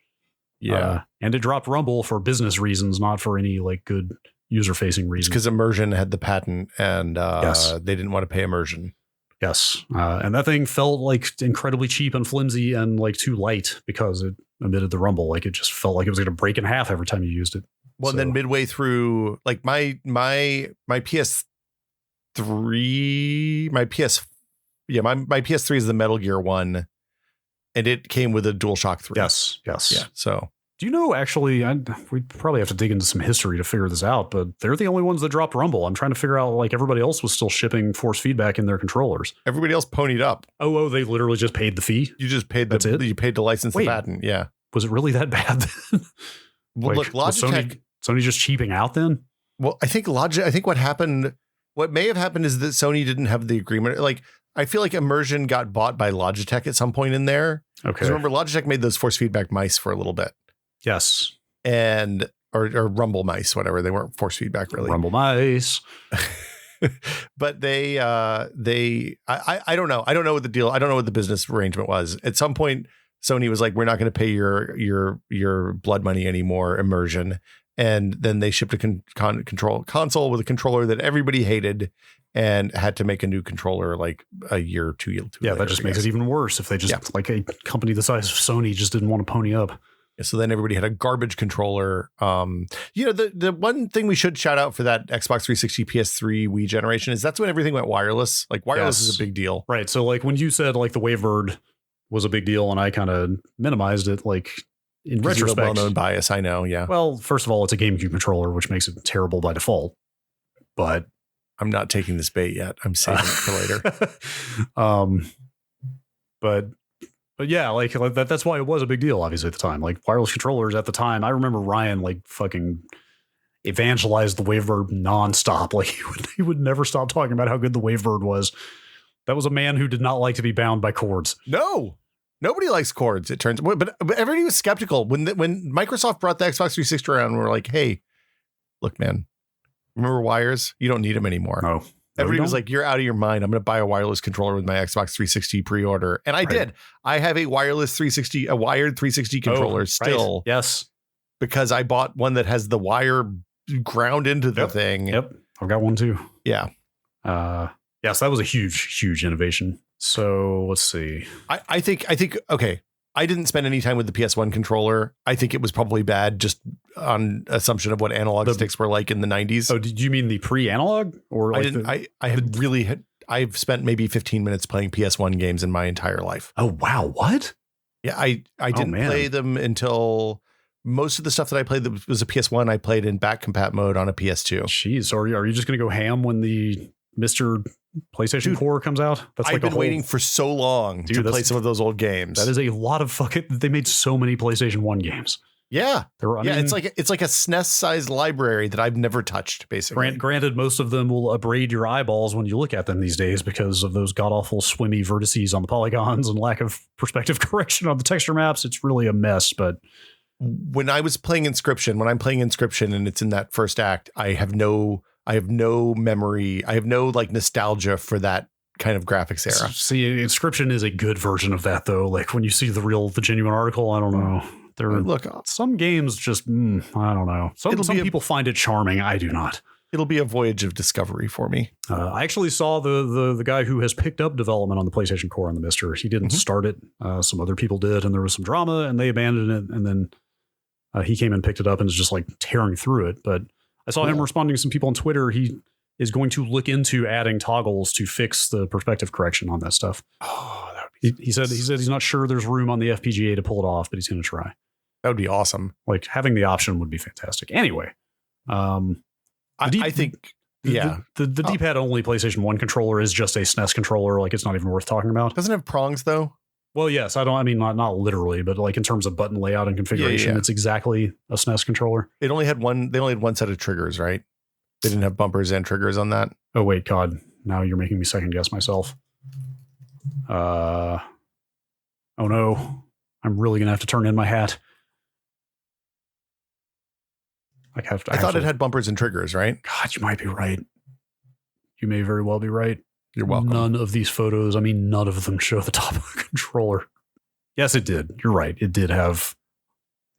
Yeah. And it dropped Rumble for business reasons, not for any like good user facing reasons. Because Immersion had the patent and they didn't want to pay Immersion. Yes. And that thing felt like incredibly cheap and flimsy and like too light because it emitted the rumble. Like, it just felt like it was going to break in half every time you used it. Well, and then midway through, like my PS3, my PS3 is the Metal Gear one, and it came with a DualShock 3. Yes. Yeah. So, do you know, actually, we probably have to dig into some history to figure this out, but they're the only ones that dropped Rumble. I'm trying to figure out, like, everybody else was still shipping force feedback in their controllers. Everybody else ponied up. Oh, they literally just paid the fee? You just paid you paid to license the patent. Yeah. Was it really that bad then? Well, look, Logitech. Sony just cheaping out then? Well, I think what may have happened is that Sony didn't have the agreement. Like, I feel like Immersion got bought by Logitech at some point in there. Okay. Because remember, Logitech made those force feedback mice for a little bit. Yes. And or Rumble mice, whatever. They weren't force feedback really. Rumble mice. But I don't know. I don't know what the deal. I don't know what the business arrangement was. At some point, Sony was like, "We're not going to pay your blood money anymore, Immersion." And then they shipped a console with a controller that everybody hated, and had to make a new controller like a year or two later. Yeah, that just makes it even worse if they just like a company the size of Sony just didn't want to pony up. So then everybody had a garbage controller. The one thing we should shout out for that Xbox 360, PS3, Wii generation is that's when everything went wireless. Like, wireless is a big deal. Right. So like when you said like the Wavebird was a big deal and I kind of minimized it, like in retrospect. Well-known bias, I know, yeah. Well, first of all, it's a GameCube controller, which makes it terrible by default. But I'm not taking this bait yet. I'm saving it for later. But yeah, like that's why it was a big deal, obviously, at the time. Like, wireless controllers at the time, I remember Ryan like fucking evangelized the Wavebird nonstop. Like, he would never stop talking about how good the Wavebird was. That was a man who did not like to be bound by cords. No, nobody likes cords, it turns. But everybody was skeptical when Microsoft brought the Xbox 360 around. And we're like, hey, look, man, remember wires? You don't need them anymore. No. Everybody was like, you're out of your mind. I'm going to buy a wireless controller with my Xbox 360 pre-order. And I did. I have a wired 360 controller still. Right. Yes. Because I bought one that has the wire ground into the thing. Yep. I've got one too. Yeah. Yes, that was a huge innovation. So let's see. I think, okay. I didn't spend any time with the PS1 controller. I think it was probably bad just on assumption of what analog sticks were like in the 90s. Oh, did you mean the pre-analog? Or like I've spent maybe 15 minutes playing PS1 games in my entire life. Oh, wow. What? Yeah, I didn't play them until most of the stuff that I played that was a PS1, I played in back compat mode on a PS2. Jeez, so are you just going to go ham when the Mr. PlayStation 4 comes out? That's I've been waiting for so long to play some of those old games. That is a lot of they made so many PlayStation 1 games. Yeah. It's like a SNES-sized library that I've never touched, basically. Granted, most of them will abrade your eyeballs when you look at them these days because of those god-awful swimmy vertices on the polygons and lack of perspective correction on the texture maps. It's really a mess, but when I'm playing Inscription and it's in that first act, I have no memory. I have no like nostalgia for that kind of graphics era. See, Inscription is a good version of that, though. Like when you see the genuine article, I don't know. Some games just, I don't know. Some people find it charming. I do not. It'll be a voyage of discovery for me. I actually saw the guy who has picked up development on the PlayStation Core on the Mister. He didn't start it. Some other people did, and there was some drama, and they abandoned it. And then he came and picked it up and is just like tearing through it. But I saw him responding to some people on Twitter. He is going to look into adding toggles to fix the perspective correction on that stuff. Oh, he said he's not sure there's room on the FPGA to pull it off, but he's going to try. That would be awesome. Like having the option would be fantastic. Anyway, I think the D-pad only PlayStation 1 controller is just a SNES controller. Like it's not even worth talking about. Doesn't it have prongs though? Well, yes. Not literally, but like in terms of button layout and configuration, it's exactly a SNES controller. They only had one set of triggers, right? They didn't have bumpers and triggers on that. Oh wait, God! Now you're making me second guess myself. Oh no! I'm really gonna have to turn in my hat. I thought it had bumpers and triggers, right? God, you might be right. You may very well be right. You're welcome. None of these photos, none of them show the top of the controller. Yes, it did. You're right. It did have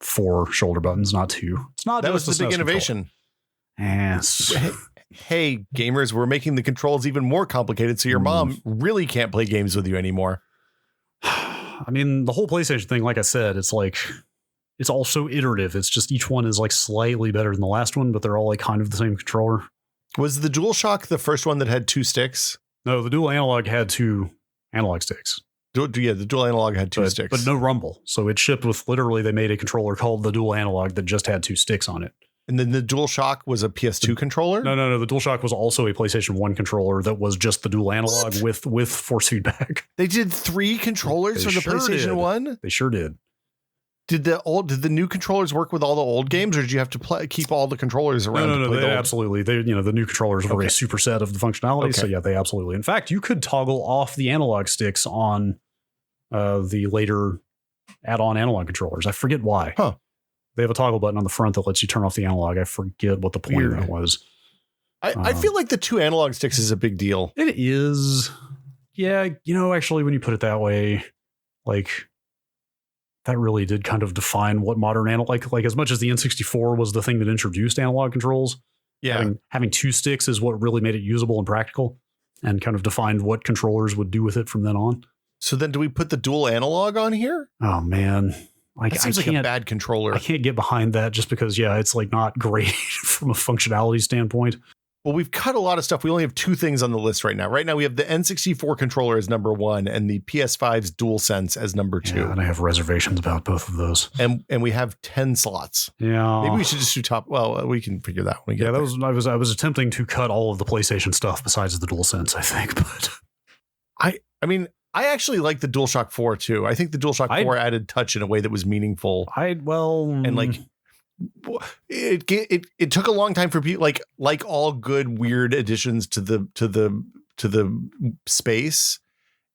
4 shoulder buttons, not 2. It's not. That was the big innovation. Yes. Hey, gamers, we're making the controls even more complicated, so your mom really can't play games with you anymore. The whole PlayStation thing, like I said, it's like it's all so iterative. It's just each one is like slightly better than the last one, but they're all like kind of the same controller. Was the DualShock the first one that had 2 sticks? No, the dual analog had 2 analog sticks. The dual analog had 2 sticks. But no rumble. So it shipped with they made a controller called the dual analog that just had 2 sticks on it. And then the DualShock was a PS2 controller? No. The DualShock was also a PlayStation 1 controller that was just the dual analog with force feedback. They did 3 controllers for the PlayStation 1? They sure did. Did the new controllers work with all the old games, or did you have to keep all the controllers around? No, they absolutely. The new controllers were a superset of the functionality. Okay. So yeah, they absolutely. In fact, you could toggle off the analog sticks on the later add-on analog controllers. I forget why. Huh. They have a toggle button on the front that lets you turn off the analog. I forget what the point of that was. I feel like the 2 analog sticks is a big deal. It is. Yeah, actually, when you put it that way, like that really did kind of define what modern analog, like as much as the N64 was the thing that introduced analog controls. Yeah. Having 2 sticks is what really made it usable and practical and kind of defined what controllers would do with it from then on. So then do we put the dual analog on here? Oh, man. That seems like a bad controller. I can't get behind that just because, it's like not great from a functionality standpoint. Well, we've cut a lot of stuff. We only have 2 things on the list right now. Right now, we have the N64 controller as number 1 and the PS5's DualSense as number 2. Yeah, and I have reservations about both of those. And we have 10 slots. Yeah. Maybe we should just do top. Well, we can figure that when we get there. I was attempting to cut all of the PlayStation stuff besides the DualSense, I think. But I actually like the DualShock 4 too. I think the DualShock 4 added touch in a way that was meaningful. And like it took a long time for people like all good weird additions to the space.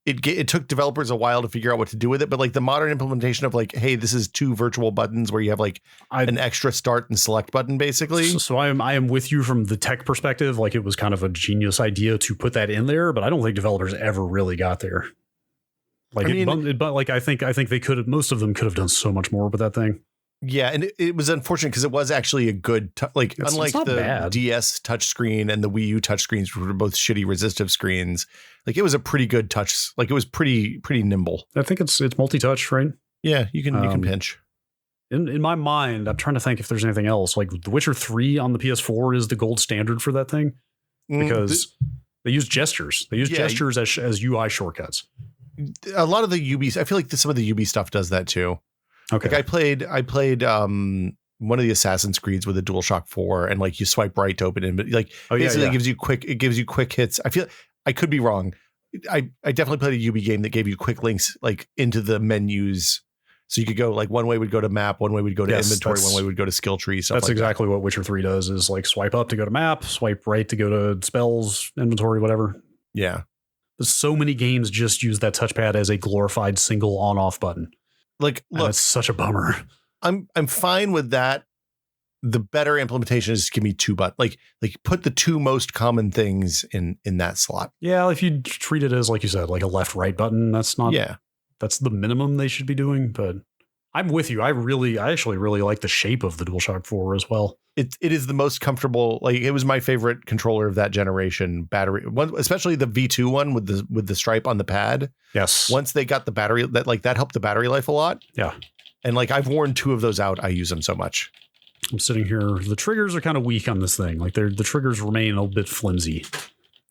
It took developers a while to figure out what to do with it, but like the modern implementation of like, hey, this is 2 virtual buttons where you have like an extra start and select button basically. So I am with you from the tech perspective. Like it was kind of a genius idea to put that in there, but I don't think developers ever really got there. Like I think they could have, most of them could have done so much more with that thing. Yeah, and it was unfortunate because it was actually a good, unlike not the bad. DS touchscreen and the Wii U touchscreens, which were both shitty resistive screens. Like it was a pretty good touch. Like it was pretty nimble. I think it's multi-touch, right? Yeah, you can pinch. In my mind, I'm trying to think if there's anything else. Like The Witcher 3 on the PS4 is the gold standard for that thing because they use gestures. They use gestures as UI shortcuts. A lot of the UB, I feel like some of the UB stuff does that too. Okay. Like I played one of the Assassin's Creeds with a DualShock 4 and like you swipe right to open it, but like basically it gives you quick hits. I feel I could be wrong. I definitely played a UB game that gave you quick links like into the menus. So you could go like one way would go to map, one way would go to inventory, one way would go to skill tree. Stuff that's like exactly what Witcher 3 does is like swipe up to go to map, swipe right to go to spells, inventory, whatever. Yeah. So many games just use that touchpad as a glorified single on-off button. Like, look, it's such a bummer. I'm fine with that. The better implementation is give me two like put the two most common things in that slot. Yeah, if you treat it as like you said, like a left-right button, that's not. Yeah, that's the minimum they should be doing. But I'm with you. I actually really like the shape of the DualShock 4 as well. It is the most comfortable. Like it was my favorite controller of that generation. Battery one, especially the V2 one with the stripe on the pad. Yes. Once they got the battery, that helped the battery life a lot. Yeah. And like I've worn two of those out. I use them so much. I'm sitting here. The triggers are kind of weak on this thing. Like the triggers remain a bit flimsy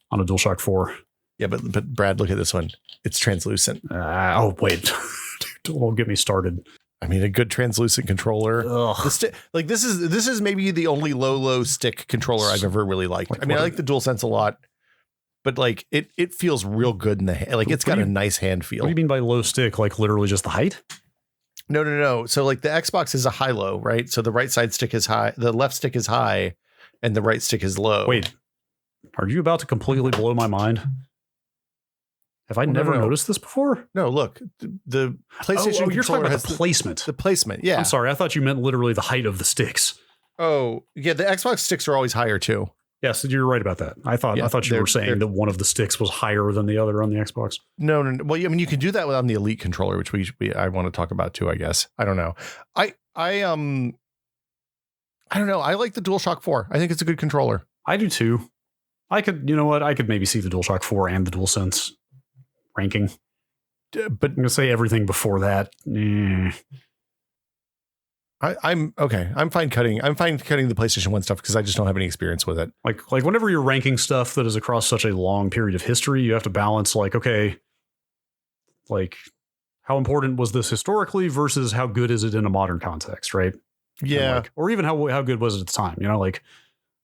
on a DualShock 4. Yeah, but Brad, look at this one. It's translucent. Oh wait, don't get me started. I mean, a good translucent controller. This is maybe the only low stick controller I've ever really liked. I mean, I like the DualSense a lot, but like it feels real good in the hand. Like it's got a nice hand feel. What do you mean by low stick? Like literally just the height? No. So like the Xbox is a high-low, right? So the right side stick is high, the left stick is high, and the right stick is low. Wait, are you about to completely blow my mind? Have I never noticed this before? No, look, the PlayStation you're talking about the placement. The placement, yeah. I'm sorry, I thought you meant literally the height of the sticks. Oh, yeah, the Xbox sticks are always higher too. Yes, you're right about that. I thought you were saying that one of the sticks was higher than the other on the Xbox. No. Well, I mean, you can do that on the Elite controller, which I want to talk about too. I guess I don't know. I don't know. I like the DualShock 4. I think it's a good controller. I do too. I could maybe see the DualShock 4 and the DualSense ranking, but I'm gonna say everything before that. I'm okay. I'm fine cutting the PlayStation 1 stuff because I just don't have any experience with it. Like whenever you're ranking stuff that is across such a long period of history, you have to balance like, okay, like how important was this historically versus how good is it in a modern context, right? Yeah. Or even how good was it at the time? like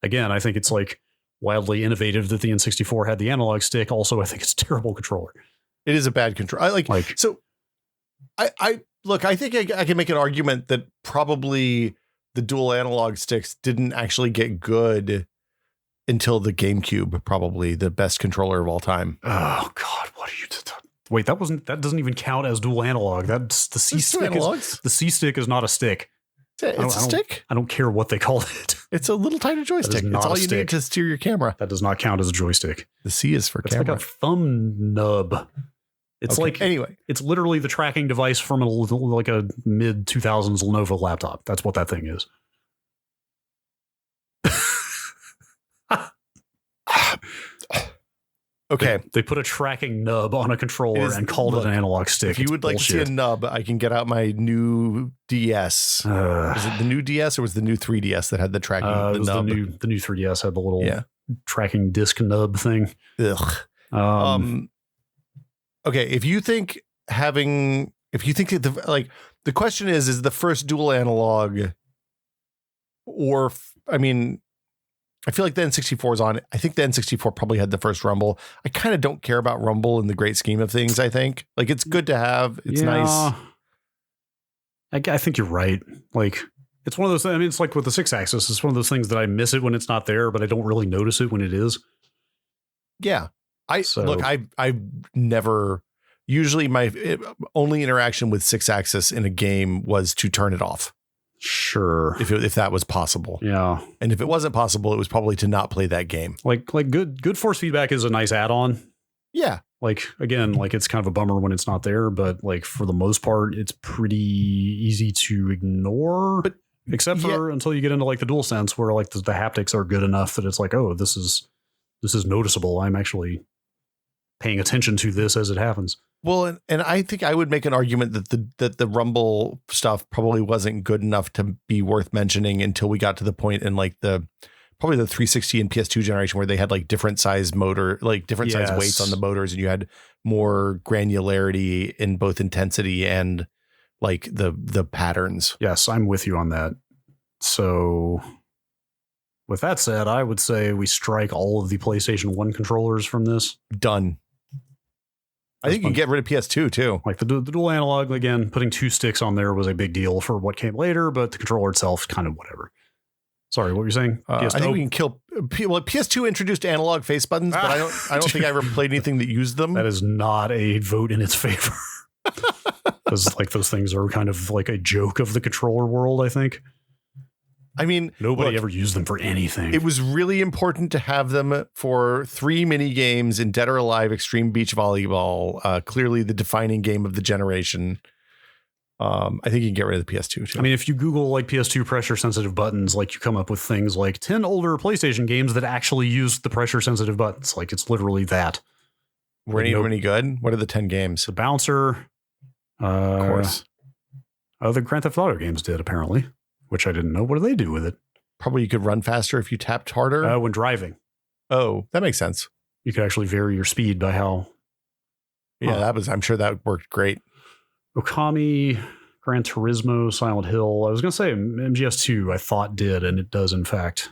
again, I think it's like wildly innovative that the N64 had the analog stick. Also, I think it's a terrible controller. It is a bad control. I think I can make an argument that probably the dual analog sticks didn't actually get good until the GameCube, probably the best controller of all time. Oh God, what are you? Wait, that doesn't even count as dual analog. That's the C stick. The C stick is not a stick. It's a stick. I don't care what they call it. It's a little tiny joystick. It's all you need to steer your camera. That does not count as a joystick. The C is for camera. It's like a thumb nub. It's it's literally the tracking device from a mid 2000s Lenovo laptop. That's what that thing is. Okay. They put a tracking nub on a controller and called it an analog stick. If you would like to see a nub, I can get out my new DS. Was it the new DS or was the new 3DS that had the tracking nub? The new 3DS had the little tracking disc nub thing. Ugh. Okay, if you think the question is the first dual analog, or I mean, I feel like the N64 is on. I think the N64 probably had the first Rumble. I kind of don't care about Rumble in the great scheme of things. I think like it's good to have. It's nice. I think you're right. Like it's one of those. I mean, it's like with the 6-axis. It's one of those things that I miss it when it's not there, but I don't really notice it when it is. Yeah. I've never, usually my only interaction with 6-axis in a game was to turn it off. Sure. If that was possible. Yeah. And if it wasn't possible, it was probably to not play that game. Like good force feedback is a nice add-on. Yeah. Like, again, like it's kind of a bummer when it's not there, but like for the most part, it's pretty easy to ignore. But except for until you get into like the DualSense, where like the haptics are good enough that it's like, oh, this is noticeable. I'm actually paying attention to this as it happens. Well, and I think I would make an argument that the Rumble stuff probably wasn't good enough to be worth mentioning until we got to the point in like probably the 360 and PS2 generation where they had like different size motor, like different size weights on the motors, and you had more granularity in both intensity and like the patterns. Yes, I'm with you on that. So with that said, I would say we strike all of the PlayStation 1 controllers from this. Done. I think you can get rid of PS2 too. Like the dual analog, again, putting 2 sticks on there was a big deal for what came later, but the controller itself, kind of whatever. Sorry, what were you saying? I think we can kill. Well, PS2 introduced analog face buttons, but I don't think I ever played anything that used them. That is not a vote in its favor. Because like those things are kind of like a joke of the controller world, I think. I mean, nobody ever used them for anything. It was really important to have them for 3 mini games in Dead or Alive Extreme Beach Volleyball. Clearly the defining game of the generation. I think you can get rid of the PS2 too. I mean, if you Google like PS2 pressure sensitive buttons, like you come up with things like 10 older PlayStation games that actually used the pressure sensitive buttons. Like it's literally that. Were any of them any good? What are the 10 games? The Bouncer. Of course. The Grand Theft Auto games did, apparently, which I didn't know. What do they do with it? Probably you could run faster if you tapped harder. When driving. Oh, that makes sense. You could actually vary your speed by how. Yeah, I'm sure that worked great. Okami, Gran Turismo, Silent Hill. I was going to say MGS2 I thought did, and it does in fact.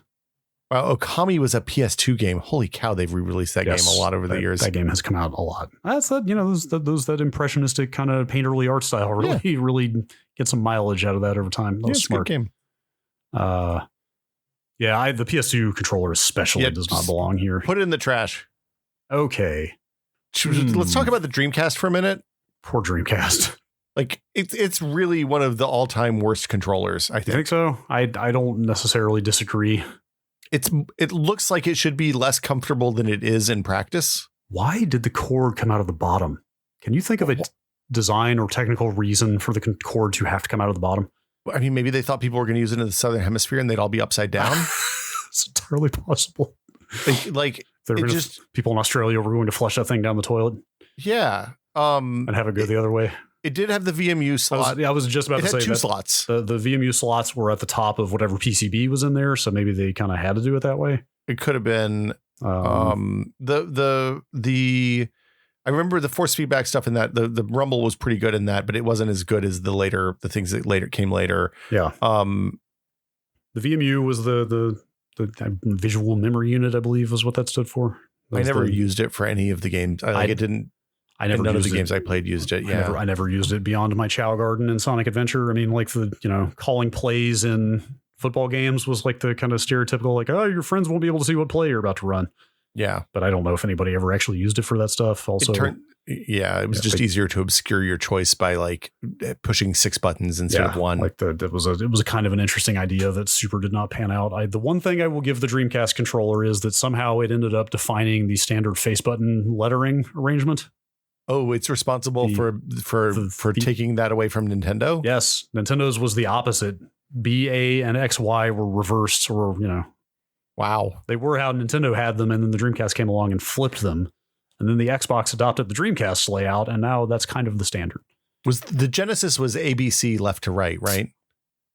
Well, Okami was a PS2 game. Holy cow, they've re-released that game a lot over the years. That game has come out a lot. That's that, that impressionistic kind of painterly art style really get some mileage out of that over time. That was smart. It's a good game. The PS2 controller especially does not belong here. Put it in the trash. Okay. Let's talk about the Dreamcast for a minute. Poor Dreamcast. Like it's really one of the all-time worst controllers, I think. You think so? I don't necessarily disagree. It looks like it should be less comfortable than it is in practice. Why did the cord come out of the bottom? Can you think of a design or technical reason for the cord to have to come out of the bottom? I mean, maybe they thought people were going to use it in the Southern Hemisphere and they'd all be upside down. It's entirely possible. Like people in Australia were going to flush that thing down the toilet. Yeah. And have it go the other way. It did have the VMU slot. I was just about to say 2 slots. The VMU slots were at the top of whatever PCB was in there, so maybe they kind of had to do it that way. It could have been I remember the force feedback stuff in that. The Rumble was pretty good in that, but it wasn't as good as the things that came later. Yeah. The VMU was the visual memory unit, I believe, was what that stood for. I never used it for any of the games. None of the games I played used it. Yeah, I never used it beyond my Chow Garden and Sonic Adventure. I mean, like calling plays in football games was like the kind of stereotypical, like, oh, your friends won't be able to see what play you're about to run. Yeah, but I don't know if anybody ever actually used it for that stuff. Also, it was just easier to obscure your choice by like pushing 6 buttons instead of 1. Like it was a kind of an interesting idea that super did not pan out. The one thing I will give the Dreamcast controller is that somehow it ended up defining the standard face button lettering arrangement. Oh, it's responsible for taking that away from Nintendo? Yes. Nintendo's was the opposite. B, A, and X, Y were reversed, or, Wow. They were how Nintendo had them, and then the Dreamcast came along and flipped them. And then the Xbox adopted the Dreamcast layout, and now that's kind of the standard. Was the Genesis was ABC left to right?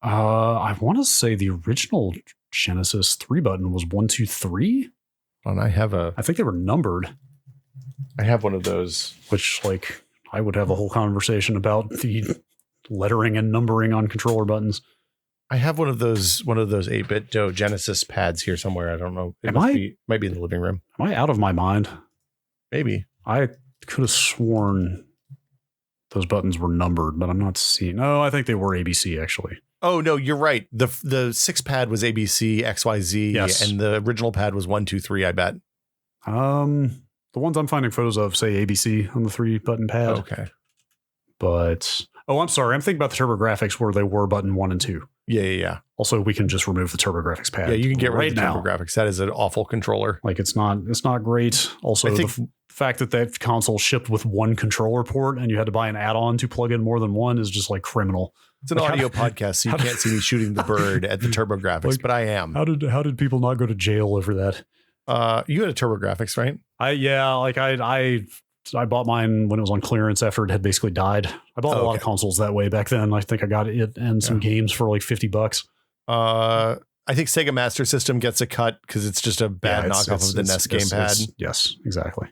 I want to say the original Genesis 3 button was 1, 2, 3. And I think they were numbered. I have one of those, which like I would have a whole conversation about the lettering and numbering on controller buttons. I have one of those 8-bit Genesis pads here somewhere. I don't know. It might be in the living room. Am I out of my mind? Maybe. I could have sworn those buttons were numbered, but I'm not seeing. No, I think they were ABC actually. Oh no, you're right. The 6 pad was ABC, XYZ, yes. And the original pad was 1, 2, 3, I bet. The ones I'm finding photos of say ABC on the 3-button pad. Okay. But, I'm sorry. I'm thinking about the TurboGrafx where they were button 1 and 2. Yeah. Also, we can just remove the TurboGrafx pad. Yeah, you can get rid right of the now. TurboGrafx. That is an awful controller. Like it's not great. Also, I think the fact that console shipped with one controller port and you had to buy an add-on to plug in more than one is just like criminal. It's an audio podcast, so you can't see me shooting the bird at the TurboGrafx, but I am. How did people not go to jail over that? You had a TurboGrafx, right? I bought mine when it was on clearance after it had basically died. I bought a lot of consoles that way back then. I think I got it and some games for like $50. I think Sega Master System gets a cut because it's just a bad knockoff of the NES gamepad. Yes, exactly.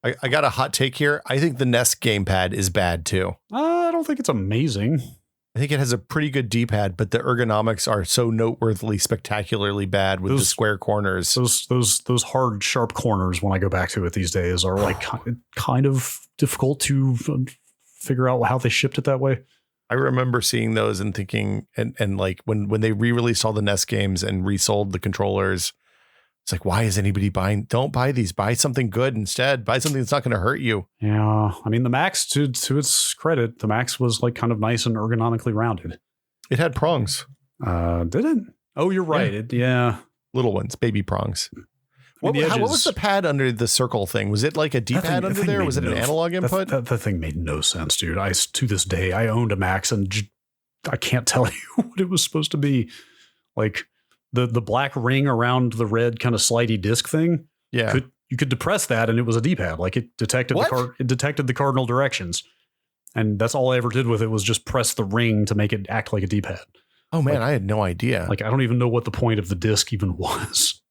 I got a hot take here. I think the NES gamepad is bad too. I don't think it's amazing. I think it has a pretty good D-pad, but the ergonomics are so noteworthily spectacularly bad with the square corners. Those hard, sharp corners when I go back to it these days are like kind of difficult to figure out how they shipped it that way. I remember seeing those and thinking, and like when they re-released all the NES games and resold the controllers, it's like, why is anybody buying? Don't buy these. Buy something good instead. Buy something that's not going to hurt you. Yeah. I mean, the Max, to its credit, the Max was like kind of nice and ergonomically rounded. It had prongs. Did it? Oh, you're right. Yeah. Little ones, baby prongs. What was the pad under the circle thing? Was it like a D-pad under there? Or was it an analog input? That thing made no sense, dude. To this day, I owned a Max and I can't tell you what it was supposed to be. Like the black ring around the red kind of slidey disc thing. Yeah. You could depress that and it was a D-pad. Like it detected the cardinal directions. And that's all I ever did with it was just press the ring to make it act like a D-pad. Oh man, I had no idea. Like I don't even know what the point of the disc even was.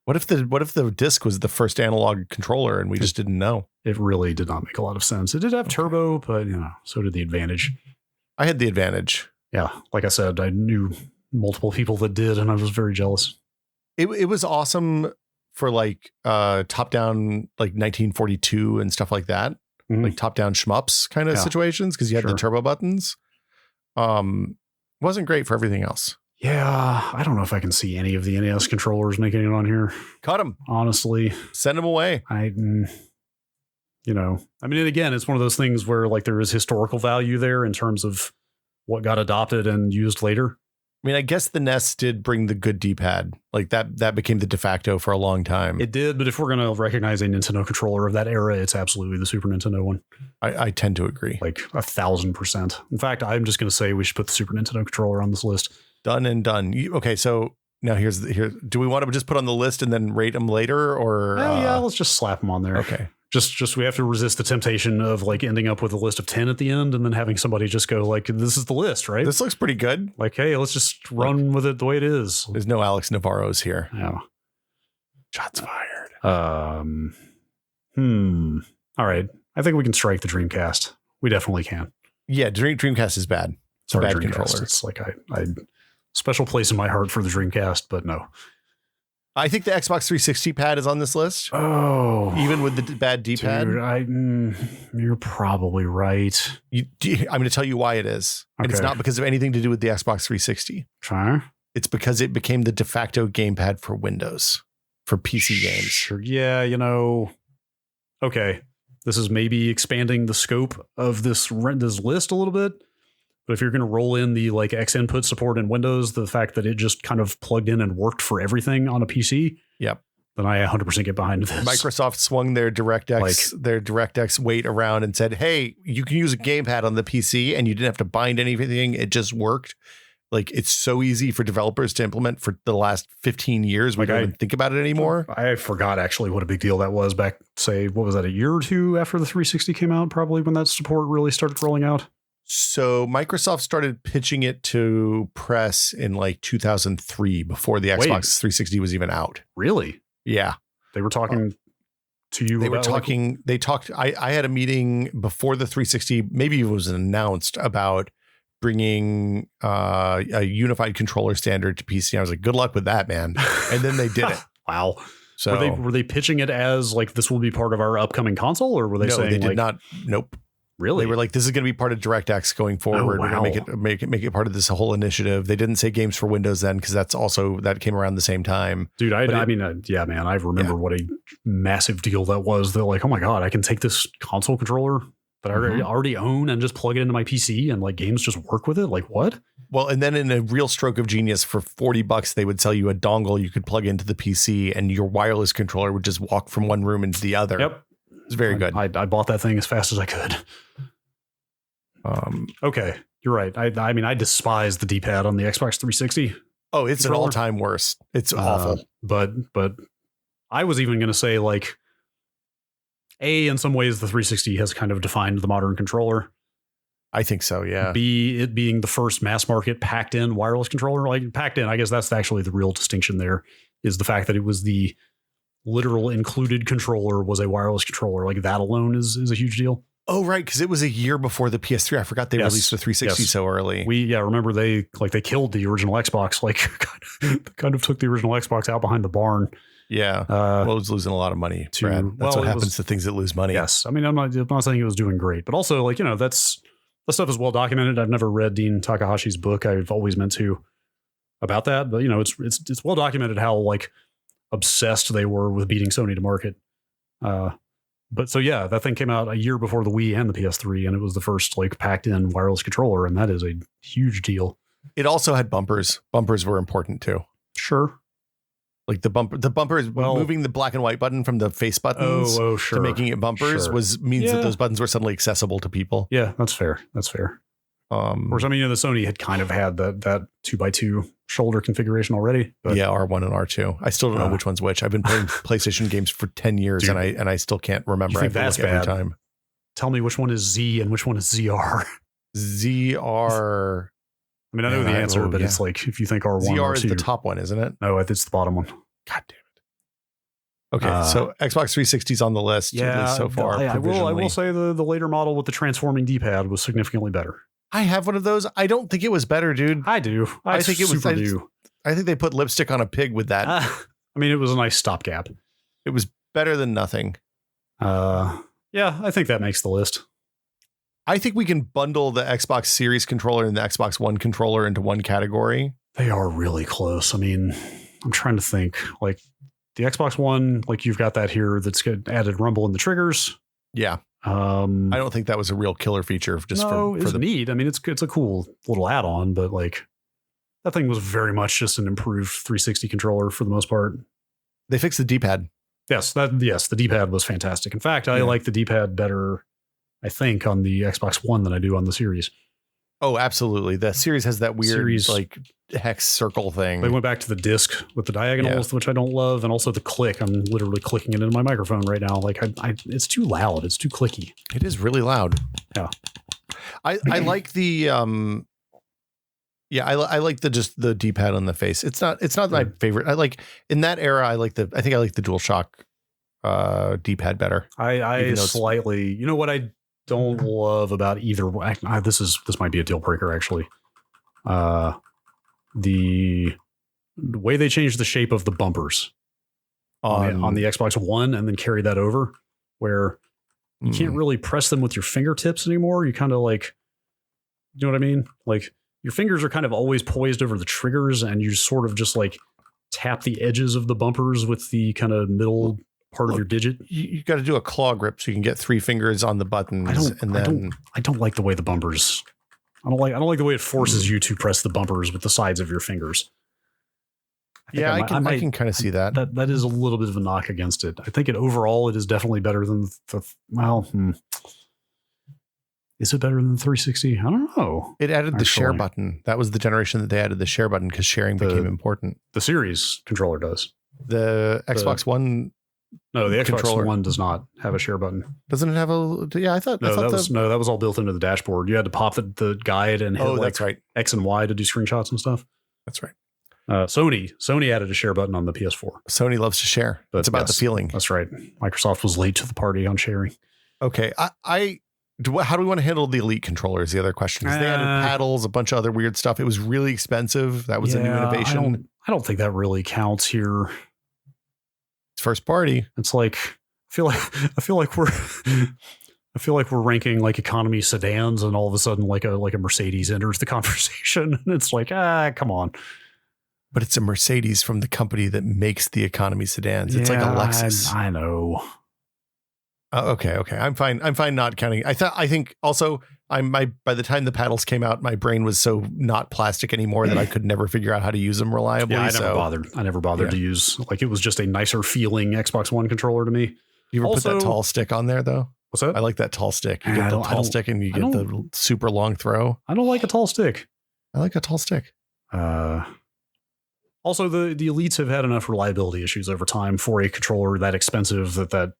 What if the disc was the first analog controller and we just didn't know? It really did not make a lot of sense. It did have turbo, but so did the Advantage. I had the Advantage. Yeah, like I said, I knew multiple people that did, and I was very jealous. It was awesome for like top down like 1942 and stuff like that, like top down shmups kind of situations because you had the turbo buttons. Wasn't great for everything else. Yeah, I don't know if I can see any of the NES controllers making it on here. Cut them. Honestly. Send them away. I mean, again, it's one of those things where like there is historical value there in terms of what got adopted and used later. I mean, I guess the NES did bring the good D-pad. Like that became the de facto for a long time. It did, but if we're going to recognize a Nintendo controller of that era, it's absolutely the Super Nintendo one. I tend to agree. Like 1,000%. In fact, I'm just going to say we should put the Super Nintendo controller on this list. Done and done. Okay, so now here. Do we want to just put on the list and then rate them later, or? Yeah, let's just slap them on there. Okay. Just we have to resist the temptation of like ending up with a list of 10 at the end and then having somebody just go like, this is the list, right? This looks pretty good. Like, hey, let's just run with it the way it is. There's no Alex Navarro's here. Yeah. Shots fired. All right. I think we can strike the Dreamcast. We definitely can. Yeah, Dreamcast is bad. It's a bad Dreamcast. controller. It's like I special place in my heart for the Dreamcast, but no. I think the Xbox 360 pad is on this list. Oh, even with the bad D-pad. Dude, you're probably right. I'm going to tell you why it is. Okay. And it's not because of anything to do with the Xbox 360. Sure. It's because it became the de facto gamepad for Windows, for PC games. Sure. Yeah, okay. This is maybe expanding the scope of this list a little bit. But if you're going to roll in the like X input support in Windows, the fact that it just kind of plugged in and worked for everything on a PC, yep, then I 100% get behind this. Microsoft swung their DirectX weight around and said, "Hey, you can use a gamepad on the PC, and you didn't have to bind anything; it just worked." Like it's so easy for developers to implement for the last 15 years. We don't even think about it anymore. I forgot actually what a big deal that was back, say, what was that, a year or two after the 360 came out, probably when that support really started rolling out. So Microsoft started pitching it to press in like 2003 before the Xbox 360 was even out. Really? Yeah. They were talking to you. I had a meeting before the 360, maybe it was announced, about bringing a unified controller standard to PC. I was like, good luck with that, man. And then they did it. Wow. So were they pitching it as like, this will be part of our upcoming console, or were they saying they did not? Nope. Really? They were like, this is going to be part of DirectX going forward. Oh, wow. We're going to make it part of this whole initiative. They didn't say games for Windows then, because that came around the same time. Dude, yeah, man, I remember what a massive deal that was. They're like, oh my God, I can take this console controller that I already own and just plug it into my PC and like games just work with it. Like what? Well, and then in a real stroke of genius, for $40, they would sell you a dongle you could plug into the PC, and your wireless controller would just walk from one room into the other. Yep. It's very good. I bought that thing as fast as I could. Okay, you're right. I mean, I despise the D-pad on the Xbox 360. Oh, it's controller. an all-time worst. It's awful. But I was even going to say, like, in some ways, the 360 has kind of defined the modern controller. I think so, yeah. B, it being the first mass market packed in wireless controller, like packed in, I guess that's actually the real distinction there, is the fact that it was the literal included controller was a wireless controller. Like that alone is a huge deal. Oh, right, because it was a year before the PS3. I forgot they released the 360 so early. Remember they killed the original Xbox, like kind of took the original Xbox out behind the barn. Yeah. Well, it was losing a lot of money, Brad. That's what happens to things that lose money. Yes. I mean, I'm not saying it was doing great, but also, like, that stuff is well documented. I've never read Dean Takahashi's book. I've always meant to about that, but it's well documented how like obsessed they were with beating Sony to market. But so yeah, that thing came out a year before the Wii and the PS3, and it was the first like packed in wireless controller, and that is a huge deal. It also had bumpers. Bumpers were important too. Sure. Like the bumpers, moving the black and white button from the face buttons to making it bumpers means that those buttons were suddenly accessible to people. Yeah, that's fair. Whereas, I mean, the Sony had kind of had that 2x2 shoulder configuration already. But, yeah, R1 and R2. I still don't know which one's which. I've been playing PlayStation games for 10 years, dude, and I still can't remember. I think that's bad every time. Tell me which one is Z and which one is ZR. ZR. I mean, I know the answer, but it's like if you think R1, ZR is the top one, isn't it? No, it's the bottom one. God damn it. Okay, so Xbox 360's on the list. Yeah, so far. I will say the later model with the transforming D-pad was significantly better. I have one of those. I don't think it was better, dude. I do. I think it was. I think they put lipstick on a pig with that. I mean, it was a nice stopgap. It was better than nothing. Yeah, I think that makes the list. I think we can bundle the Xbox Series controller and the Xbox One controller into one category. They are really close. I mean, I'm trying to think. Like the Xbox One, like you've got that here that's got added rumble in the triggers. Yeah. I don't think that was a real killer feature. It's neat. I mean, it's a cool little add-on, but like that thing was very much just an improved 360 controller for the most part. They fixed the D-pad. Yes, the D-pad was fantastic. In fact, I like the D-pad better, I think, on the Xbox One than I do on the Series. Oh, absolutely. The Series has that weird like hex circle thing. They went back to the disc with the diagonals, which I don't love, and also the click. I'm literally clicking it into my microphone right now. Like it's too loud. It's too clicky. It is really loud. Yeah. I like the I like the D-pad on the face. It's not my favorite. I like in that era. I think I like the DualShock D-pad better. I slightly. You know what I don't love about either. This might be a deal breaker actually. The way they changed the shape of the bumpers on the Xbox One and then carry that over, where you can't really press them with your fingertips anymore. You kind of like, you know what I mean? Like your fingers are kind of always poised over the triggers, and you sort of just like tap the edges of the bumpers with the kind of middle part of your digit. You got to do a claw grip so you can get 3 fingers on the buttons. I don't like the way the bumpers. I don't like the way it forces you to press the bumpers with the sides of your fingers. I can kind of see that. That is a little bit of a knock against it. I think overall it is definitely better than Is it better than the 360? I don't know. It added the share button. That was the generation that they added the share button because sharing became important. The Series controller does. The Xbox One. No, the Xbox One does not have a share button. Doesn't it have a? Yeah, I thought. That was all built into the dashboard. You had to pop the guide and hit that's right. X and Y to do screenshots and stuff. That's right. Sony added a share button on the PS4. Sony loves to share. It's about the feeling. That's right. Microsoft was late to the party on sharing. Okay, how do we want to handle the Elite controller is the other question. Because they added paddles, a bunch of other weird stuff. It was really expensive. That was a new innovation. I don't think that really counts here. It's first party. It's like I feel like we're ranking like economy sedans, and all of a sudden like a Mercedes enters the conversation, and it's like come on. But it's a Mercedes from the company that makes the economy sedans. It's like a Lexus. I know. Okay. I'm fine. I'm fine not counting. I think also by the time the paddles came out, my brain was so not plastic anymore that I could never figure out how to use them reliably. Yeah, I never bothered to use, like, it was just a nicer feeling Xbox One controller to me. You ever put that tall stick on there though? What's that? I like that tall stick. You get the tall stick and you get the super long throw. I don't like a tall stick. I like a tall stick. Also, the Elites have had enough reliability issues over time for a controller that expensive that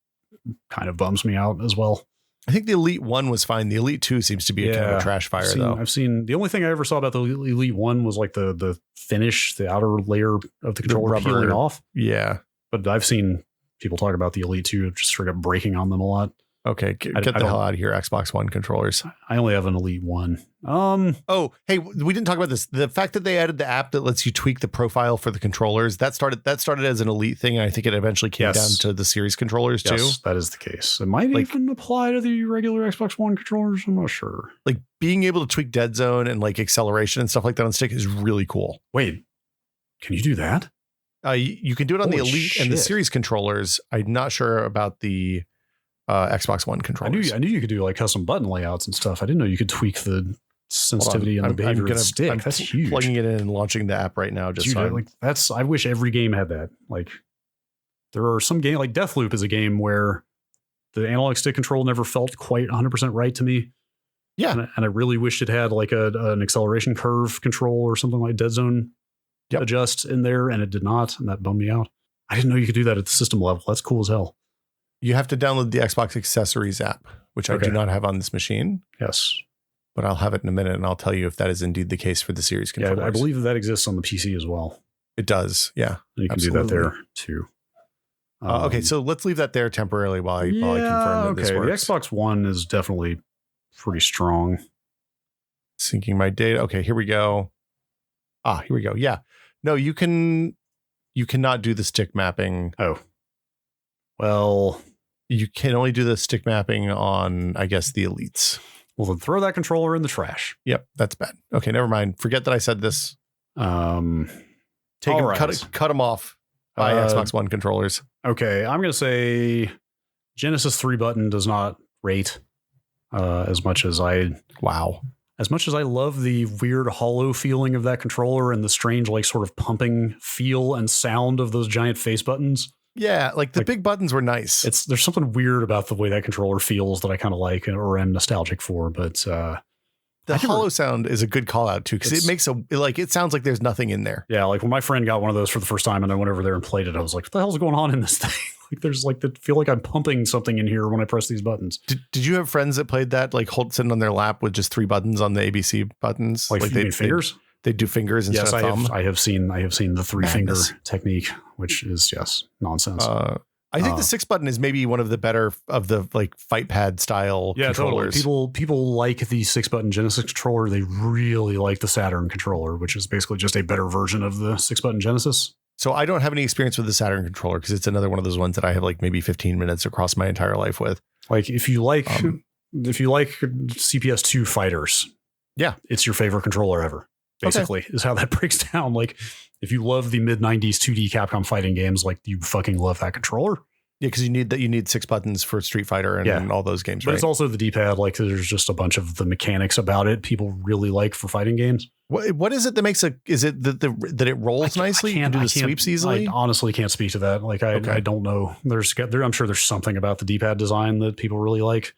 kind of bums me out as well. I think the Elite 1 was fine. The Elite 2 seems to be a kind of a trash fire, though. I've seen the only thing I ever saw about the Elite 1 was like the finish, the outer layer of the controller peeling off. Yeah. But I've seen people talk about the Elite 2 just straight up breaking on them a lot. Okay, get the hell out of here, Xbox One controllers. I only have an Elite 1. Oh, hey, we didn't talk about this. The fact that they added the app that lets you tweak the profile for the controllers, that started as an Elite thing, and I think it eventually came down to the Series controllers too. Yes, that is the case. It might even apply to the regular Xbox One controllers. I'm not sure. Like being able to tweak dead zone and like acceleration and stuff like that on stick is really cool. Wait, can you do that? You can do it on the Elite and the Series controllers. I'm not sure about the Xbox One controllers. I knew you could do like custom button layouts and stuff. I didn't know you could tweak the sensitivity and the behavior of the stick. That's huge. Plugging it in and launching the app right now. I wish every game had that. Like, there are some games like Deathloop is a game where the analog stick control never felt quite 100% right to me. Yeah, and I really wished it had like an acceleration curve control or something like Dead Zone adjust in there, and it did not, and that bummed me out. I didn't know you could do that at the system level. That's cool as hell. You have to download the Xbox Accessories app, which I do not have on this machine. Yes. But I'll have it in a minute, and I'll tell you if that is indeed the case for the Series controllers. Yeah, I believe that exists on the PC as well. It does, yeah. And you can do that there, too. Okay, so let's leave that there temporarily while I confirm that this works. The Xbox One is definitely pretty strong. Syncing my data. Okay, here we go. Here we go. Yeah. No, you cannot do the stick mapping. Oh. Well, you can only do the stick mapping on, I guess, the Elites. Well, then throw that controller in the trash. Yep, that's bad. Okay, never mind. Forget that I said this. Cut them off by Xbox One controllers. Okay, I'm going to say Genesis 3 button does not rate as much as I... Wow. As much as I love the weird hollow feeling of that controller and the strange, like, sort of pumping feel and sound of those giant face buttons. Yeah, like the big buttons were nice. There's something weird about the way that controller feels that I kind of like or am nostalgic for, but the hollow sound is a good call out too, because it makes it sounds like there's nothing in there. Yeah, like when my friend got one of those for the first time and I went over there and played it, I was like, what the hell's going on in this thing? Like there's like feel like I'm pumping something in here when I press these buttons. Did you have friends that played that, like sitting on their lap with just 3 buttons on the ABC buttons? Like you mean fingers? They do fingers instead of thumb. I have seen the 3 finger technique, which is nonsense. I think the 6 button is maybe one of the better of the like fight pad style controllers. Totally. People like the 6 button Genesis controller. They really like the Saturn controller, which is basically just a better version of the 6 button Genesis. So I don't have any experience with the Saturn controller because it's another one of those ones that I have like maybe 15 minutes across my entire life with. Like if you like CPS 2 fighters, it's your favorite controller ever. Basically, is how that breaks down. Like, if you love the mid-90s 2D Capcom fighting games, like, you fucking love that controller. Yeah, because you need 6 buttons for Street Fighter and all those games, but right? It's also the D-pad. Like, there's just a bunch of the mechanics about it people really like for fighting games. What is it that makes is it that it rolls nicely? You can do the sweeps easily? I honestly can't speak to that. Like, I don't know. I'm sure there's something about the D-pad design that people really like.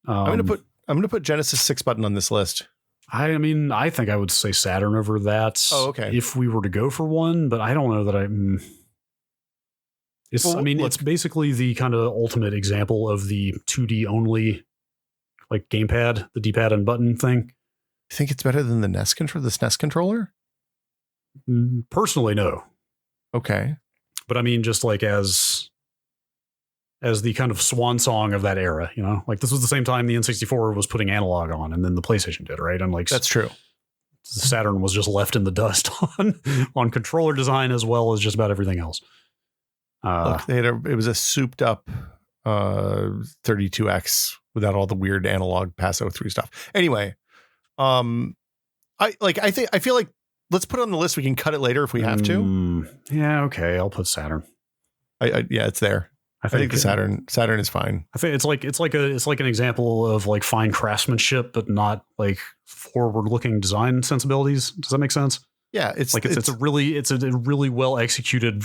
I'm gonna put Genesis 6 button on this list. I mean, I think I would say Saturn over that. Oh, okay. If we were to go for one, but I don't know that it's basically the kind of ultimate example of the 2D only, like gamepad, the D-pad and button thing. You think it's better than the NES controller, the SNES controller? Personally, no. Okay. But I mean, just like as the kind of swan song of that era, you know, like this was the same time the N64 was putting analog on, and then the PlayStation did, right? And like that's true. Saturn was just left in the dust on controller design as well as just about everything else. Look, it was a souped up 32X without all the weird analog passo through stuff. Anyway, I feel like let's put it on the list. We can cut it later if we have to. Yeah, okay, I'll put Saturn. Yeah, it's there. I think the Saturn is fine. I think it's like an example of like fine craftsmanship, but not like forward-looking design sensibilities. Does that make sense? Yeah, it's a really well executed,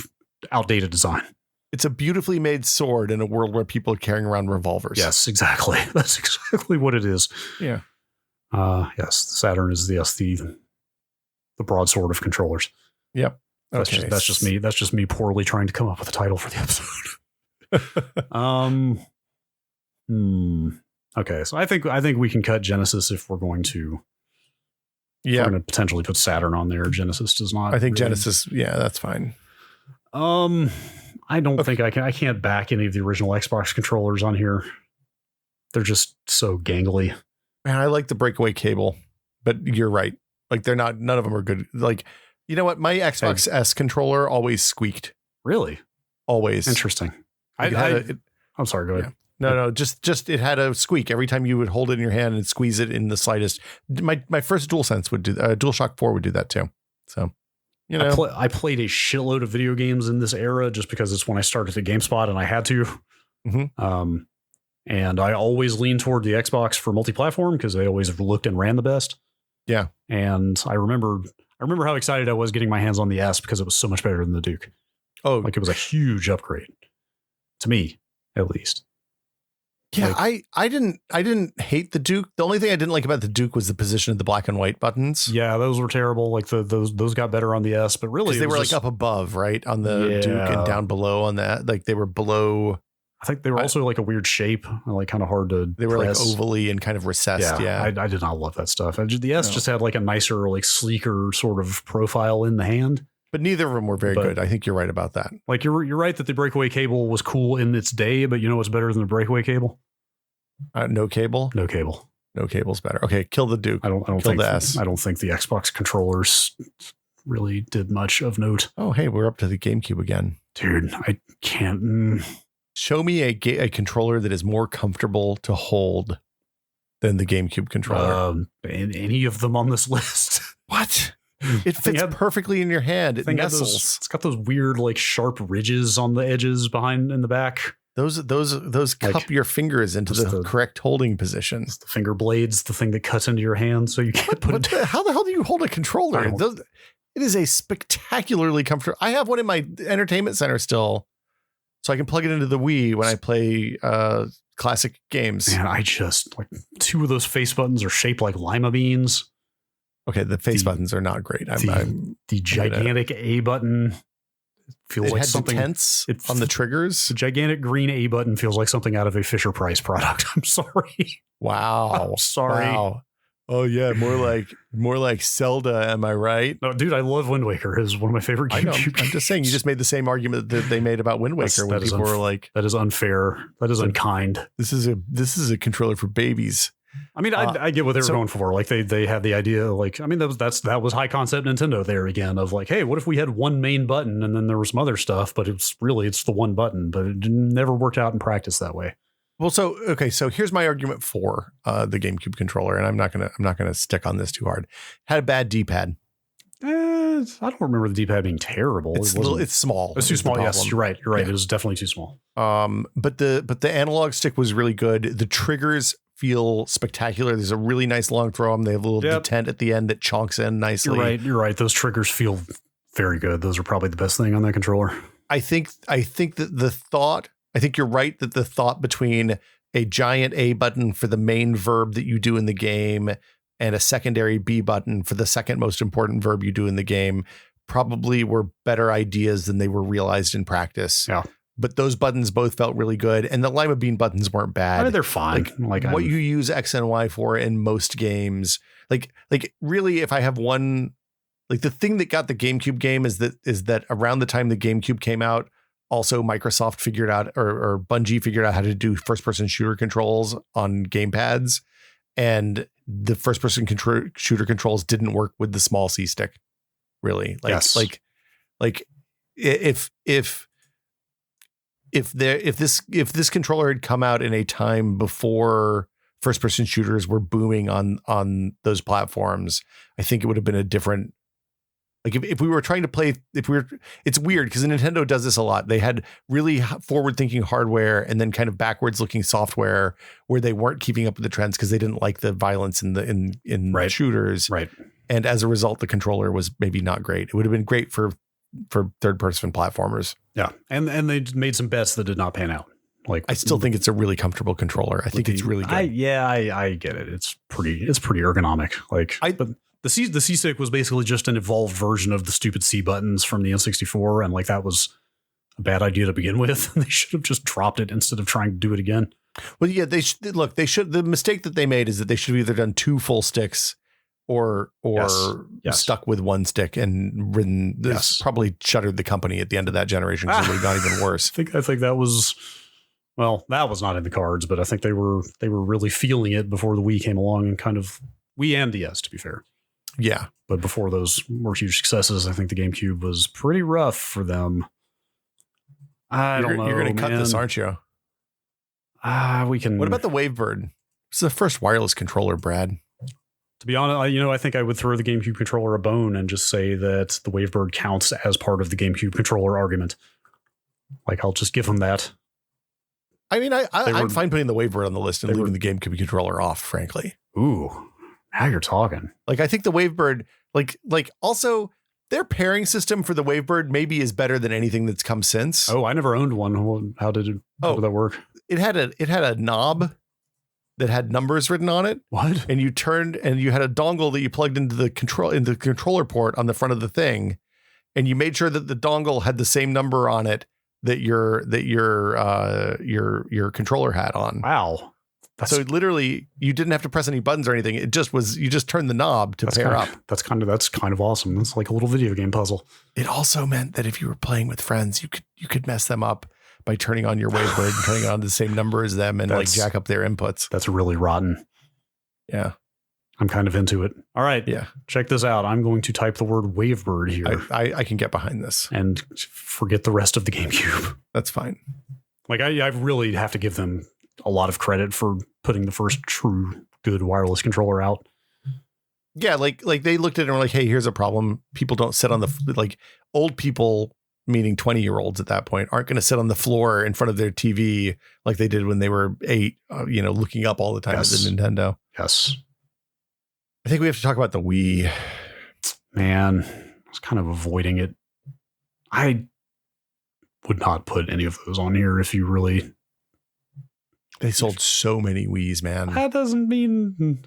outdated design. It's a beautifully made sword in a world where people are carrying around revolvers. Yes, exactly. That's exactly what it is. Yeah. Yes, Saturn is the broadsword of controllers. Yep. Okay. That's just me poorly trying to come up with a title for the episode. Okay, so I think we can cut Genesis if we're going to. Yeah, we're going to potentially put Saturn on there. Genesis does not. I think Genesis. Yeah, that's fine. I don't think I can. I can't back any of the original Xbox controllers on here. They're just so gangly. Man, I like the breakaway cable, but you're right. Like they're not. None of them are good. Like, you know what? My Xbox S controller always squeaked. Really? Always. Interesting. I'm sorry. Go ahead. Yeah. No. Just it had a squeak every time you would hold it in your hand and squeeze it in the slightest. My first DualSense would do. DualShock 4 would do that too. So. You know, I played a shitload of video games in this era just because it's when I started at GameSpot and I had to. Mm-hmm. And I always leaned toward the Xbox for multi-platform because they always looked and ran the best. Yeah. And I remember how excited I was getting my hands on the S because it was so much better than the Duke. Oh, like it was a huge upgrade to me, at least. Yeah, like, I didn't hate the Duke. The only thing I didn't like about the Duke was the position of the black and white buttons. Yeah, those were terrible. Like those got better on the S, but really they were like up above, right, on the Duke and down below on that. Like they were below. I think they were also like a weird shape, like kind of hard to. They were like ovally and kind of recessed. Yeah, I did not love that stuff. The S just had like a nicer, like sleeker sort of profile in the hand. But neither of them were very good. I think you're right about that. Like you're right that the breakaway cable was cool in its day, but you know what's better than the breakaway cable? No cable. No cable. No cable's better. Okay, kill the Duke. I don't think the S. I don't think the Xbox controllers really did much of note. Oh, hey, we're up to the GameCube again, dude. I can't. Show me a controller that is more comfortable to hold than the GameCube controller. Any of them on this list? What? It fits perfectly in your hand. It nestles. It's got those weird, like sharp ridges on the edges behind in the back. Those cup your fingers into the correct holding positions. The finger blades, the thing that cuts into your hand, so you can't put it. How the hell do you hold a controller? It is a spectacularly comfortable. I have one in my entertainment center still, so I can plug it into the Wii when I play classic games. Man, I just like two of those face buttons are shaped like lima beans. Okay, the face buttons are not great. The gigantic A button. Feels like something tense on the triggers. The gigantic green A button feels like something out of a Fisher Price product. I'm sorry. Wow. I'm sorry. Wow. Oh yeah, more like Zelda. Am I right? No, dude, I love Wind Waker. It's one of my favorite games. I'm just saying. You just made the same argument that they made about Wind Waker when people were like, "That is unfair. That is unkind. This is a controller for babies." I mean, I get what they were going for. Like they had the idea. Like, I mean, that was high concept Nintendo there again. Of like, hey, what if we had one main button and then there was some other stuff, but it's the one button. But it never worked out in practice that way. Well, so here's my argument for the GameCube controller, and I'm not gonna stick on this too hard. Had a bad D-pad. I don't remember the D-pad being terrible. It's small. It's too small. Yes, you're right. Yeah. It was definitely too small. But the analog stick was really good. The triggers feel spectacular. There's a really nice long throw them. They have a little detent at the end that chonks in nicely. You're right. Those triggers feel very good. Those are probably the best thing on that controller. I think you're right that the thought between a giant A button for the main verb that you do in the game and a secondary B button for the second most important verb you do in the game probably were better ideas than they were realized in practice. Yeah. But those buttons both felt really good, and the lima bean buttons weren't bad. I mean, they're fine. Like what you use X and Y for in most games. Like really, if I have one, like the thing that got the GameCube game is that around the time the GameCube came out, also Microsoft figured out or Bungie figured out how to do first-person shooter controls on gamepads, and the first-person shooter controls didn't work with the small C stick. Really, if this controller had come out in a time before first person shooters were booming on those platforms, I think it would have been a different Like if we were trying to play, it's weird because Nintendo does this a lot. They had really forward thinking hardware and then kind of backwards looking software where they weren't keeping up with the trends because they didn't like the violence in right. shooters. Right. And as a result, the controller was maybe not great. It would have been great for third person platformers. Yeah. And they made some bets that did not pan out. Like I still think it's a really comfortable controller. I think it's really good. I get it. It's pretty ergonomic. Like but the C stick was basically just an evolved version of the stupid C buttons from the N64, and like that was a bad idea to begin with. They should have just dropped it instead of trying to do it again. Well, yeah, they should. The mistake that they made is that they should have either done 2 full sticks or yes. stuck with 1 stick and ridden. This probably shuttered the company at the end of that generation because it would have gone even worse. I think that was. Well, that was not in the cards, but I think they were really feeling it before the Wii came along and kind of Wii and DS, to be fair. Yeah. But before those more huge successes, I think the GameCube was pretty rough for them. I don't know. You're going to cut this, aren't you? We can. What about the Wavebird? It's the first wireless controller, Brad. To be honest, I think I would throw the GameCube controller a bone and just say that the Wavebird counts as part of the GameCube controller argument. Like, I'll just give them that. I mean, I'm fine putting the Wavebird on the list and leaving the GameCube controller off, frankly. Ooh, now you're talking. Like, I think the Wavebird, like also their pairing system for the Wavebird maybe is better than anything that's come since. Oh, I never owned one. How did that work? It had a knob that had numbers written on it. What? And you had a dongle that you plugged into the controller port on the front of the thing, and you made sure that the dongle had the same number on it that your controller had on. Wow. So literally you didn't have to press any buttons or anything. It just was, you just turned the knob to pair up. That's kind of awesome. It's like a little video game puzzle. It also meant that if you were playing with friends, you could mess them up by turning on your Wavebird and turning it on the same number as them and like jack up their inputs. That's really rotten. Yeah. I'm kind of into it. All right. Yeah. Check this out. I'm going to type the word Wavebird here. I can get behind this. And forget the rest of the GameCube. That's fine. Like I really have to give them a lot of credit for putting the first true good wireless controller out. Yeah. Like they looked at it and were like, hey, here's a problem. People don't sit on like old people, meaning 20-year-olds at that point, aren't going to sit on the floor in front of their TV like they did when they were 8, looking up all the time at the Nintendo. Yes. I think we have to talk about the Wii. Man, I was kind of avoiding it. I would not put any of those on here if you really... They sold so many Wiis, man. That doesn't mean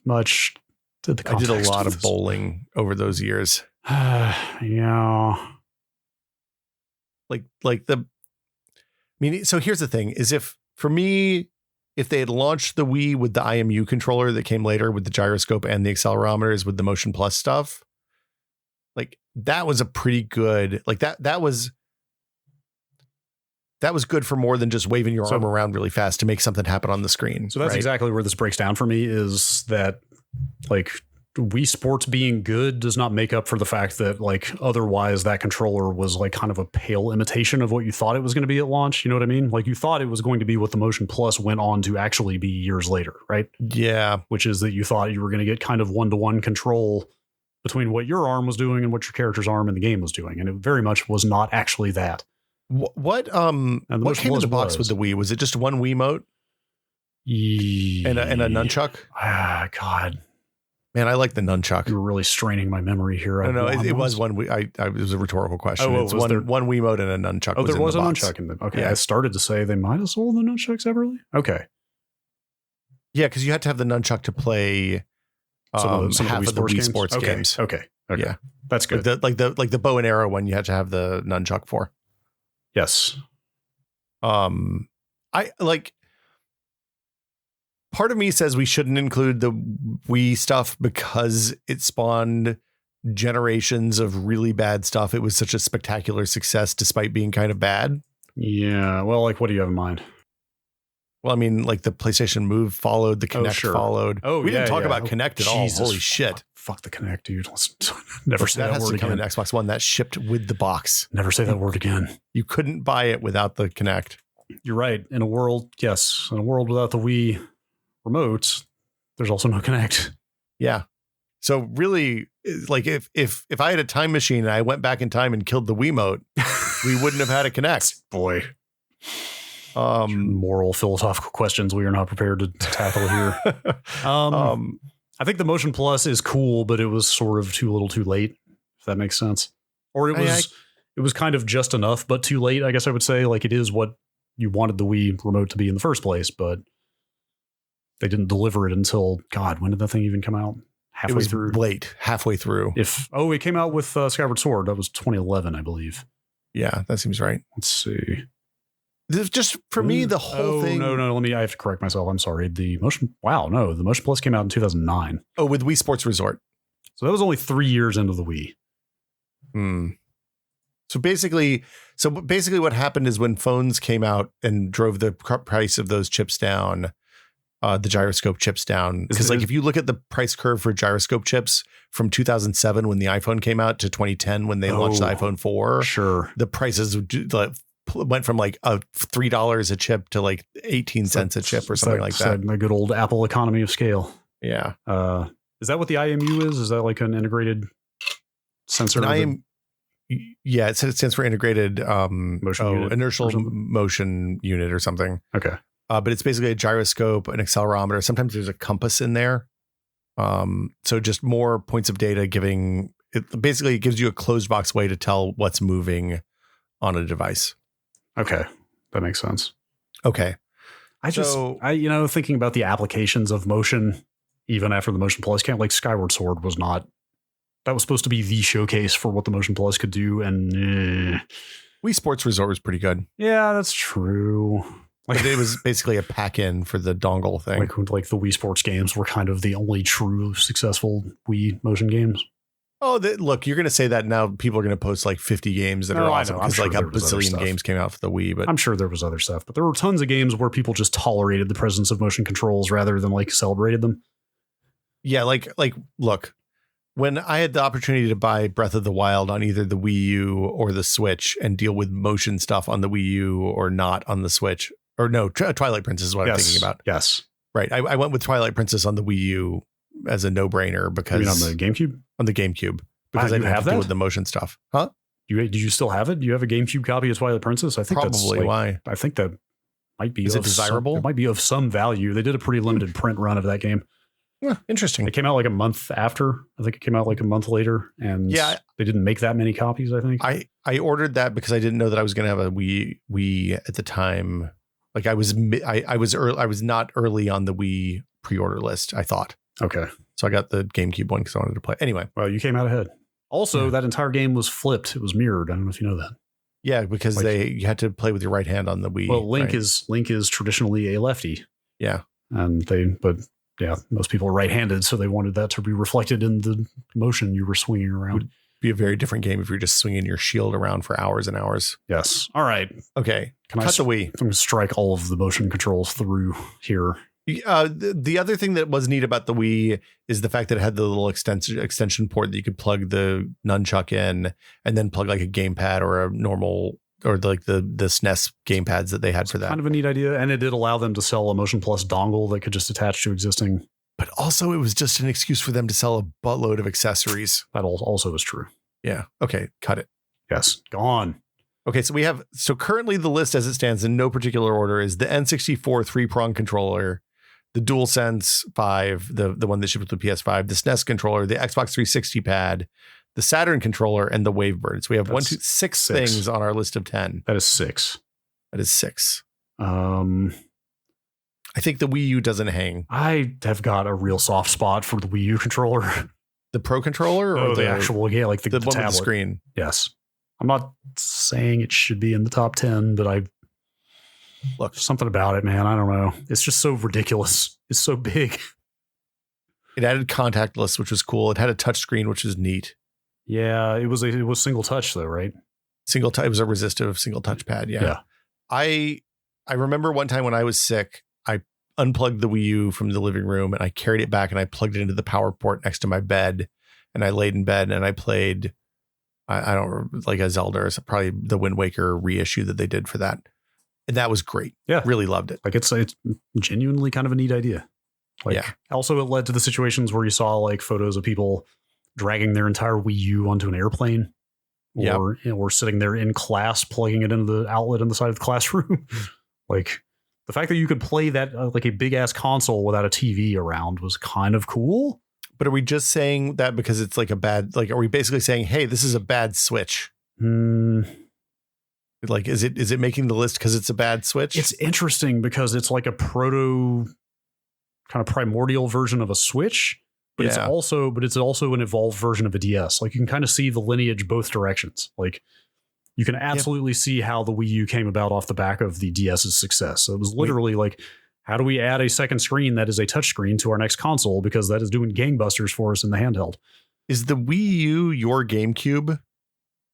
much to the context. I did a lot of bowling over those years. Yeah. So here's the thing is if they had launched the Wii with the IMU controller that came later with the gyroscope and the accelerometers with the Motion Plus stuff, like that was a pretty good, like that was good for more than just waving your arm around really fast to make something happen on the screen. So that's exactly where this breaks down for me, is that like Wii Sports being good does not make up for the fact that like otherwise that controller was like kind of a pale imitation of what you thought it was going to be at launch. You know what I mean? Like you thought it was going to be what the Motion Plus went on to actually be years later, right? Yeah. Which is that you thought you were going to get kind of one-to-one control between what your arm was doing and what your character's arm in the game was doing. And it very much was not actually that. What came in the box with the Wii? Was it just one Wiimote? And a nunchuck? Ah, God. Man, I like the nunchuck. You were really straining my memory here. No, it was one. It was a rhetorical question. Oh, it's one Wiimote and a nunchuck. Oh, there was a nunchuck in the. Okay, yeah. I started to say they might have sold the nunchuck separately. Okay. Yeah, because you had to have the nunchuck to play some half of the Wii Sports games. Okay. Yeah, that's good. Like the bow and arrow one, you had to have the nunchuck for. Yes. I like. Part of me says we shouldn't include the Wii stuff because it spawned generations of really bad stuff. It was such a spectacular success despite being kind of bad. Yeah. Well, like, what do you have in mind? Well, I mean, like the PlayStation Move followed, the Kinect followed. Oh, we didn't talk about Kinect at all. Holy shit. Fuck the Kinect, dude. Let's never say that word again. Come in Xbox One. That shipped with the box. Never say that word again. You couldn't buy it without the Kinect. You're right. In a world without the Wii remotes, there's also no Kinect. Yeah. So really, like if I had a time machine and I went back in time and killed the Wiimote, we wouldn't have had a Kinect. Boy. Moral philosophical questions we are not prepared to tackle here. I think the Motion Plus is cool, but it was sort of too little too late, if that makes sense. Or it was kind of just enough, but too late, I guess I would say. Like, it is what you wanted the Wii remote to be in the first place, but they didn't deliver it until, God, when did that thing even come out? Halfway through. Late, halfway through. It came out with Skyward Sword. That was 2011, I believe. Yeah, that seems right. Let's see. Just for me, the whole thing. No, I have to correct myself. I'm sorry. The Motion Plus came out in 2009. Oh, with Wii Sports Resort. So that was only 3 years into the Wii. So basically what happened is when phones came out and drove the price of those chips down, the gyroscope chips down. Because if you look at the price curve for gyroscope chips from 2007 when the iPhone came out to 2010 when they launched the iPhone 4, sure, the prices went from like $3 a chip to like 18 cents a chip or something like that. The good old Apple economy of scale. Yeah. Is that what the IMU is? Is that like an integrated sensor? Yeah, it stands for integrated inertial motion unit or something. Okay. But it's basically a gyroscope, an accelerometer. Sometimes there's a compass in there. So just more points of data it gives you a closed box way to tell what's moving on a device. Okay. That makes sense. Okay. Thinking about the applications of motion, even after the Motion Plus came, like Skyward Sword was supposed to be the showcase for what the Motion Plus could do. And Wii Sports Resort was pretty good. Yeah, that's true. But it was basically a pack-in for the dongle thing. Like the Wii Sports games were kind of the only true successful Wii motion games. Oh, look, you're going to say that now. People are going to post like 50 games that are awesome because like a bazillion games came out for the Wii. But I'm sure there was other stuff. But there were tons of games where people just tolerated the presence of motion controls rather than like celebrated them. Yeah, look, when I had the opportunity to buy Breath of the Wild on either the Wii U or the Switch and deal with motion stuff on the Wii U or not on the Switch, or no, Twilight Princess is what I'm thinking about. Yes. Right. I went with Twilight Princess on the Wii U as a no-brainer because... You mean on the GameCube? On the GameCube. Because I didn't have to deal with the motion stuff. Huh? Did you still have it? Do you have a GameCube copy of Twilight Princess? I think probably why. I think that might be... Is it desirable? It might be of some value. They did a pretty limited print run of that game. Yeah, interesting. It came out like a month after. I think it came out like a month later. And they didn't make that many copies, I think. I ordered that because I didn't know that I was going to have a Wii at the time. Like I was not early on the Wii pre-order list, I thought. Okay. So I got the GameCube one because I wanted to play. Anyway. Well, you came out ahead. Also, that entire game was flipped. It was mirrored. I don't know if you know that. Yeah, because you had to play with your right hand on the Wii. Well, Link is traditionally a lefty. Yeah. But most people are right-handed, so they wanted that to be reflected in the motion you were swinging around. It would be a very different game if you're just swinging your shield around for hours and hours. Yes. All right. Okay. Cut the Wii. I'm going to strike all of the motion controls through here. The other thing that was neat about the Wii is the fact that it had the little extension port that you could plug the nunchuck in and then plug like a gamepad or a normal or like the SNES gamepads that they had for that. Kind of a neat idea. And it did allow them to sell a Motion Plus dongle that could just attach to existing. But also it was just an excuse for them to sell a buttload of accessories. That also is true. Yeah. Okay. Cut it. Yes. Gone. Okay, so currently the list as it stands in no particular order is the N64 3-prong controller, the DualSense 5, the one that shipped with the PS5, the SNES controller, the Xbox 360 pad, the Saturn controller, and the Wavebird. So we have six things on our list of 10. That is 6. I think the Wii U doesn't hang. I have got a real soft spot for the Wii U controller. The Pro controller or the actual, like the one tablet. with the screen? Yes. I'm not saying it should be in the top 10, but look, something about it, man. I don't know. It's just so ridiculous. It's so big. It added contactless, which was cool. It had a touch screen, which was neat. Yeah, it was single touch though, right? Single touch. It was a resistive single touch pad. Yeah. I remember one time when I was sick, I unplugged the Wii U from the living room and I carried it back and I plugged it into the power port next to my bed. And I laid in bed and I played, I don't remember, like a Zelda or probably the Wind Waker reissue that they did for that. And that was great. Yeah. Really loved it. Like it's genuinely kind of a neat idea. Also, it led to the situations where you saw like photos of people dragging their entire Wii U onto an airplane, or sitting there in class plugging it into the outlet on the side of the classroom. Like the fact that you could play that like a big ass console without a TV around was kind of cool. But are we just saying that because it's like a bad, like, are we basically saying, hey, this is a bad Switch? Like, is it making the list because it's a bad Switch? It's interesting because it's like a proto kind of primordial version of a Switch, but it's also an evolved version of a DS. Like you can kind of see the lineage both directions. Like you can absolutely see how the Wii U came about off the back of the DS's success. So it was literally like, how do we add a second screen that is a touchscreen to our next console? Because that is doing gangbusters for us in the handheld. Is the Wii U your GameCube?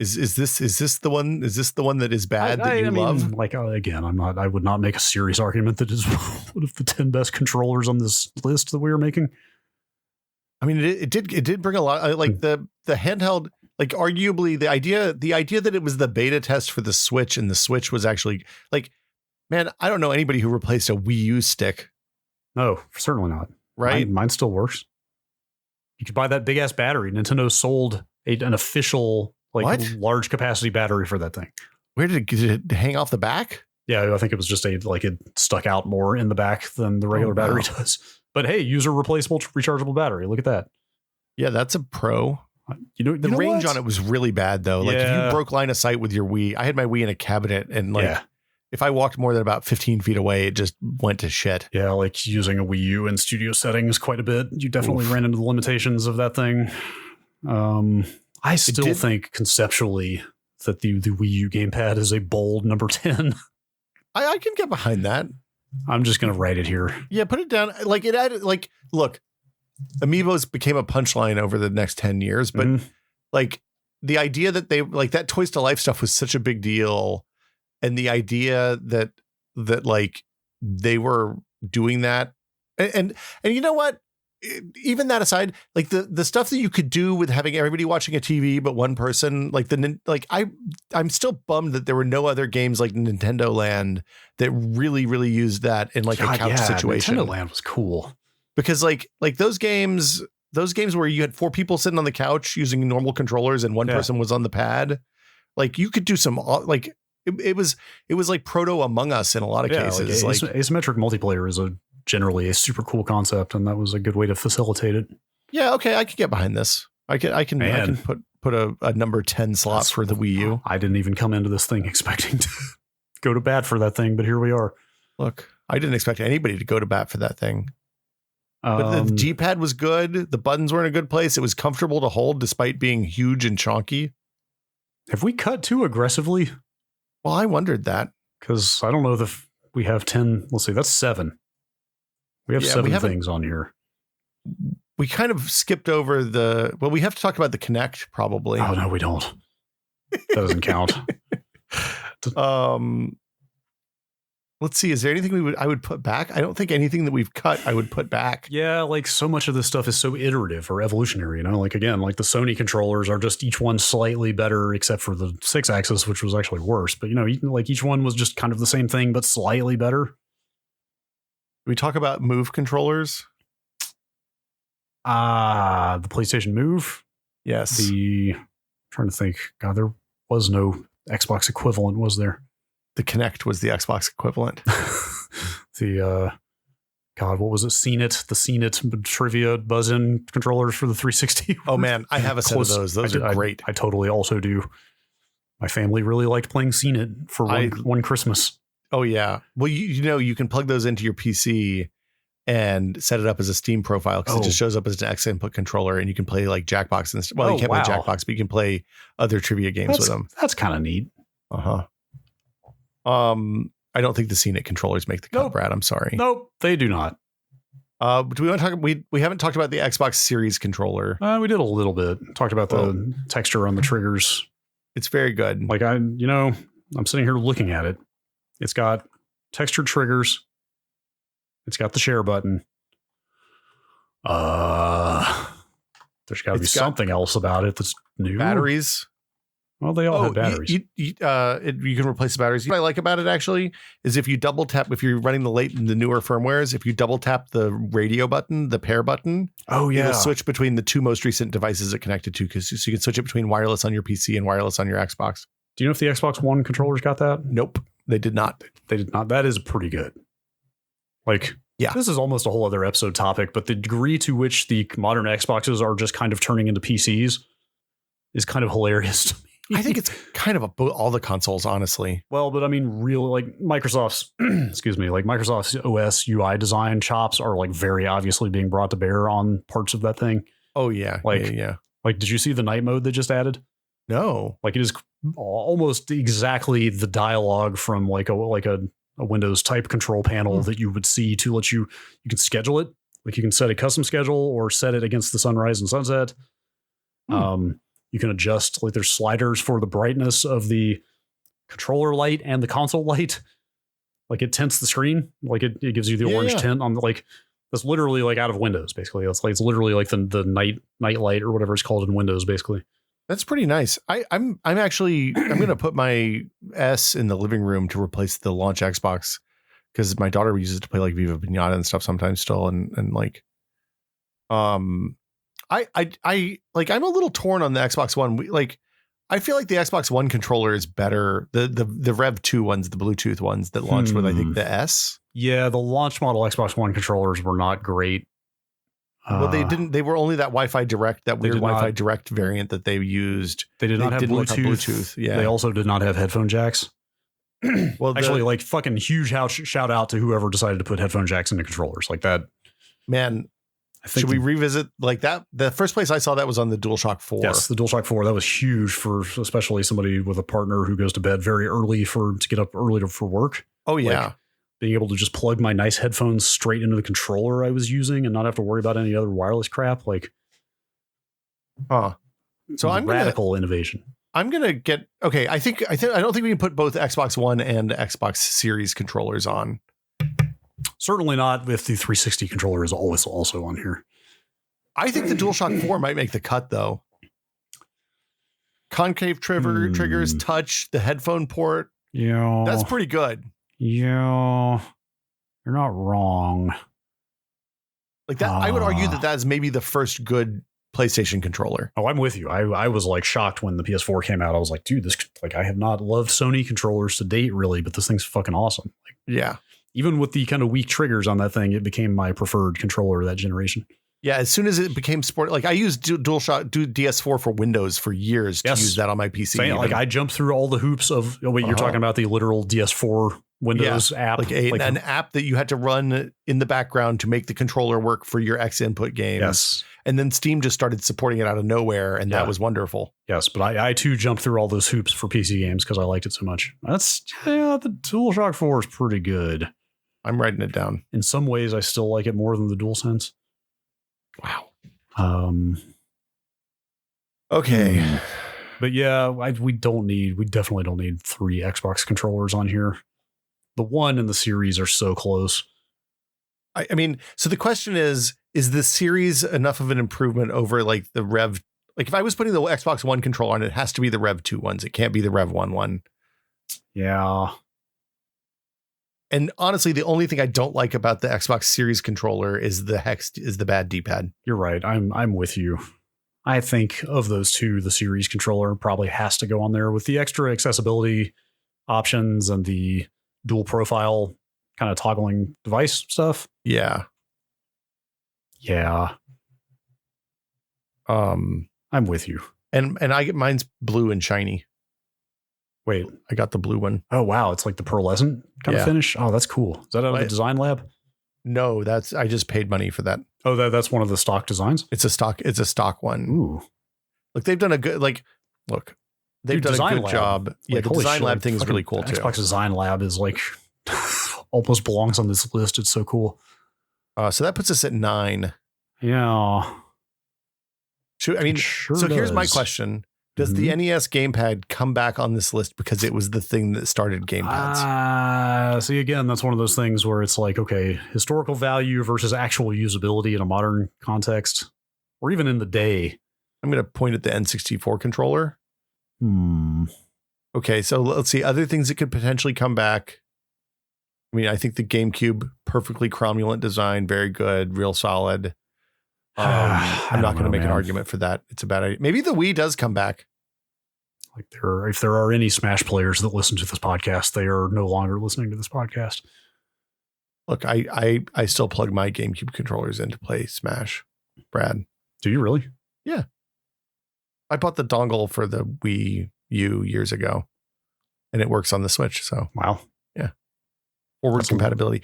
Is this the one? Is this the one that is bad that you love? Like again, I would not make a serious argument that is one of the 10 best controllers on this list that we are making. I mean, it did bring a lot, like the handheld, like arguably the idea that it was the beta test for the Switch and the Switch was actually like, man, I don't know anybody who replaced a Wii U stick. No, certainly not. Right. Mine still works. You could buy that big ass battery. Nintendo sold an official large capacity battery for that thing. Where did it hang off the back? Yeah, I think it was just it stuck out more in the back than the regular battery does. But hey, user replaceable rechargeable battery. Look at that. Yeah, that's a pro. The know range what? on it was really bad though. Like if you broke line of sight with your Wii, I had my Wii in a cabinet and if I walked more than about 15 feet away, it just went to shit. Yeah, like using a Wii U in studio settings quite a bit. You definitely ran into the limitations of that thing. I still think conceptually that the Wii U gamepad is a bold number 10. I can get behind that. I'm just going to write it here. Yeah, put it down. Like it added, like, look, Amiibos became a punchline over the next 10 years, but like the idea that they like that Toys to Life stuff was such a big deal. And the idea that like they were doing that and you know what, even that aside, like the stuff that you could do with having everybody watching a TV, but one person I'm still bummed that there were no other games like Nintendo Land that really, really used that in like a couch situation. Nintendo Land was cool because like those games where you had 4 people sitting on the couch using normal controllers and one person was on the pad, like you could do some like it was like proto Among Us in a lot of cases. Like asymmetric multiplayer is generally a super cool concept, and that was a good way to facilitate it. Yeah, okay, I can get behind this. I can put a number 10 slot for the Wii U. I didn't even come into this thing expecting to go to bat for that thing, but here we are. Look, I didn't expect anybody to go to bat for that thing. But the D-pad was good. The buttons were in a good place. It was comfortable to hold despite being huge and chonky. Have we cut too aggressively? Well, I wondered that. Because I don't know if we have 10. Let's see, that's 7. We have 7 things on here. We kind of skipped over we have to talk about the Kinect probably. Oh, no, we don't. That doesn't count. Let's see. Is there anything I would put back? I don't think anything that we've cut I would put back. Yeah, like so much of this stuff is so iterative or evolutionary, like again, like the Sony controllers are just each one slightly better except for the 6-axis, which was actually worse. But like each one was just kind of the same thing, but slightly better. We talk about Move controllers. The PlayStation Move. Yes. I'm trying to think. God, there was no Xbox equivalent, was there? The Kinect was the Xbox equivalent. God, what was it? The CNET trivia buzz-in controllers for the 360. Oh man, I have a set of those. Those are great. I totally also do. My family really liked playing CNET for one Christmas. Oh yeah. Well, you can plug those into your PC and set it up as a Steam profile because it just shows up as an X input controller and you can play like Jackbox and you can't play Jackbox, but you can play other trivia games with them. That's kind of neat. I don't think the CNET controllers make the cut, Brad. I'm sorry. Nope, they do not. Do we want to talk? We haven't talked about the Xbox Series controller. We did a little bit. Talked about the texture on the triggers. It's very good. Like I'm sitting here looking at it. It's got textured triggers. It's got the share button. There's got to be something else about it that's new. Batteries. Well, they all have batteries. You can replace the batteries. What I like about it actually is if you double tap, if you're running the newer firmwares, if you double tap the radio button, the pair button, it'll switch between the two most recent devices it connected to, so you can switch it between wireless on your PC and wireless on your Xbox. Do you know if the Xbox One controllers got that? Nope, they did not. They did not. That is pretty good. Like, yeah, this is almost a whole other episode topic, but the degree to which the modern Xboxes are just kind of turning into PCs is kind of hilarious to me. I think it's kind of all the consoles, honestly. Well, but I mean, real like Microsoft's, like Microsoft's OS UI design chops are like very obviously being brought to bear on parts of that thing. Oh yeah, yeah. Like, did you see the night mode they just added? No. Like, it is almost exactly the dialogue from like a Windows type control panel that you would see to let you can schedule it. Like, you can set a custom schedule or set it against the sunrise and sunset. You can adjust, like, there's sliders for the brightness of the controller light and the console light. Like, it tints the screen. Like, it gives you the orange tint on like, that's literally like out of Windows, basically. It's literally like the night light or whatever it's called in Windows, basically. That's pretty nice. I'm going to put my S in the living room to replace the launch Xbox, because my daughter uses it to play like Viva Pinata and stuff sometimes still. And like, I like, I'm a little torn on the Xbox One. I feel like the Xbox One controller is better. The Rev 2 ones, the Bluetooth ones that launched with, I think, the S. Yeah, the launch model Xbox One controllers were not great. Well, they were only that Wi-Fi Direct, that weird Wi-Fi Direct variant that they used. They did not have Bluetooth. Yeah. They also did not have headphone jacks. Well, actually, like, fucking huge shout out to whoever decided to put headphone jacks into controllers like that. Man, should we revisit like that? The first place I saw that was on the DualShock 4. Yes, the DualShock 4. That was huge for especially somebody with a partner who goes to bed very early to get up early for work. Oh, yeah. Like, being able to just plug my nice headphones straight into the controller I was using and not have to worry about any other wireless crap. Like, so I'm radical innovation. I'm going to get, okay. I don't think we can put both Xbox One and Xbox Series controllers on. Certainly not if the 360 controller is always also on here. I think the DualShock 4 might make the cut, though. Concave triggers, touch, the headphone port. Yeah. That's pretty good. Yeah. You're not wrong. Like that, I would argue that is maybe the first good PlayStation controller. Oh, I'm with you. I was like shocked when the PS4 came out. I was like, dude, this, like, I have not loved Sony controllers to date, really, but this thing's fucking awesome. Like, yeah. Even with the kind of weak triggers on that thing, it became my preferred controller of that generation. Yeah, as soon as it became sport, like I used DualShock DS4 for Windows for years to use that on my PC. Like, I jumped through all the hoops of, you're talking about the literal DS4 Windows app. Like an app that you had to run in the background to make the controller work for your X input games. Yes. And then Steam just started supporting it out of nowhere, and that was wonderful. Yes, but I too jumped through all those hoops for PC games because I liked it so much. The DualShock 4 is pretty good. I'm writing it down. In some ways, I still like it more than the DualSense. Wow. Okay. But yeah, we definitely don't need 3 Xbox controllers on here. The One and the Series are so close. I mean, so the question is the Series enough of an improvement over like the Rev? Like, if I was putting the Xbox One controller on, it has to be the Rev 2 ones. It can't be the Rev 1 one. Yeah. And honestly, the only thing I don't like about the Xbox Series controller is the bad D-pad. You're right. I'm with you. I think of those two, the Series controller probably has to go on there with the extra accessibility options and the dual profile kind of toggling device stuff. Yeah. Yeah. I'm with you. And I get mine's blue and shiny. Wait, I got the blue one. Oh, wow. It's like the pearlescent kind of finish. Oh, that's cool. Is that out of the design lab? No, I just paid money for that. Oh, that's one of the stock designs. It's a stock one. Ooh. Look, they've done a good, they've done a good job. Yeah. The design lab thing is really cool too. Xbox design lab is like almost belongs on this list. It's so cool. So that puts us at 9. Yeah. So here's my question. Does the NES gamepad come back on this list because it was the thing that started gamepads? See, again, that's one of those things where it's like, okay, historical value versus actual usability in a modern context, or even in the day. I'm going to point at the N64 controller. Okay, so let's see. Other things that could potentially come back. I mean, I think the GameCube, perfectly cromulent design, very good, real solid. I'm not going to make an argument for that. It's a bad idea. Maybe the Wii does come back. Like if there are any Smash players that listen to this podcast, they are no longer listening to this podcast. Look, I still plug my GameCube controllers in to play Smash, Brad. Do you really? Yeah. I bought the dongle for the Wii U years ago, and it works on the Switch. So wow. Yeah. Forward compatibility.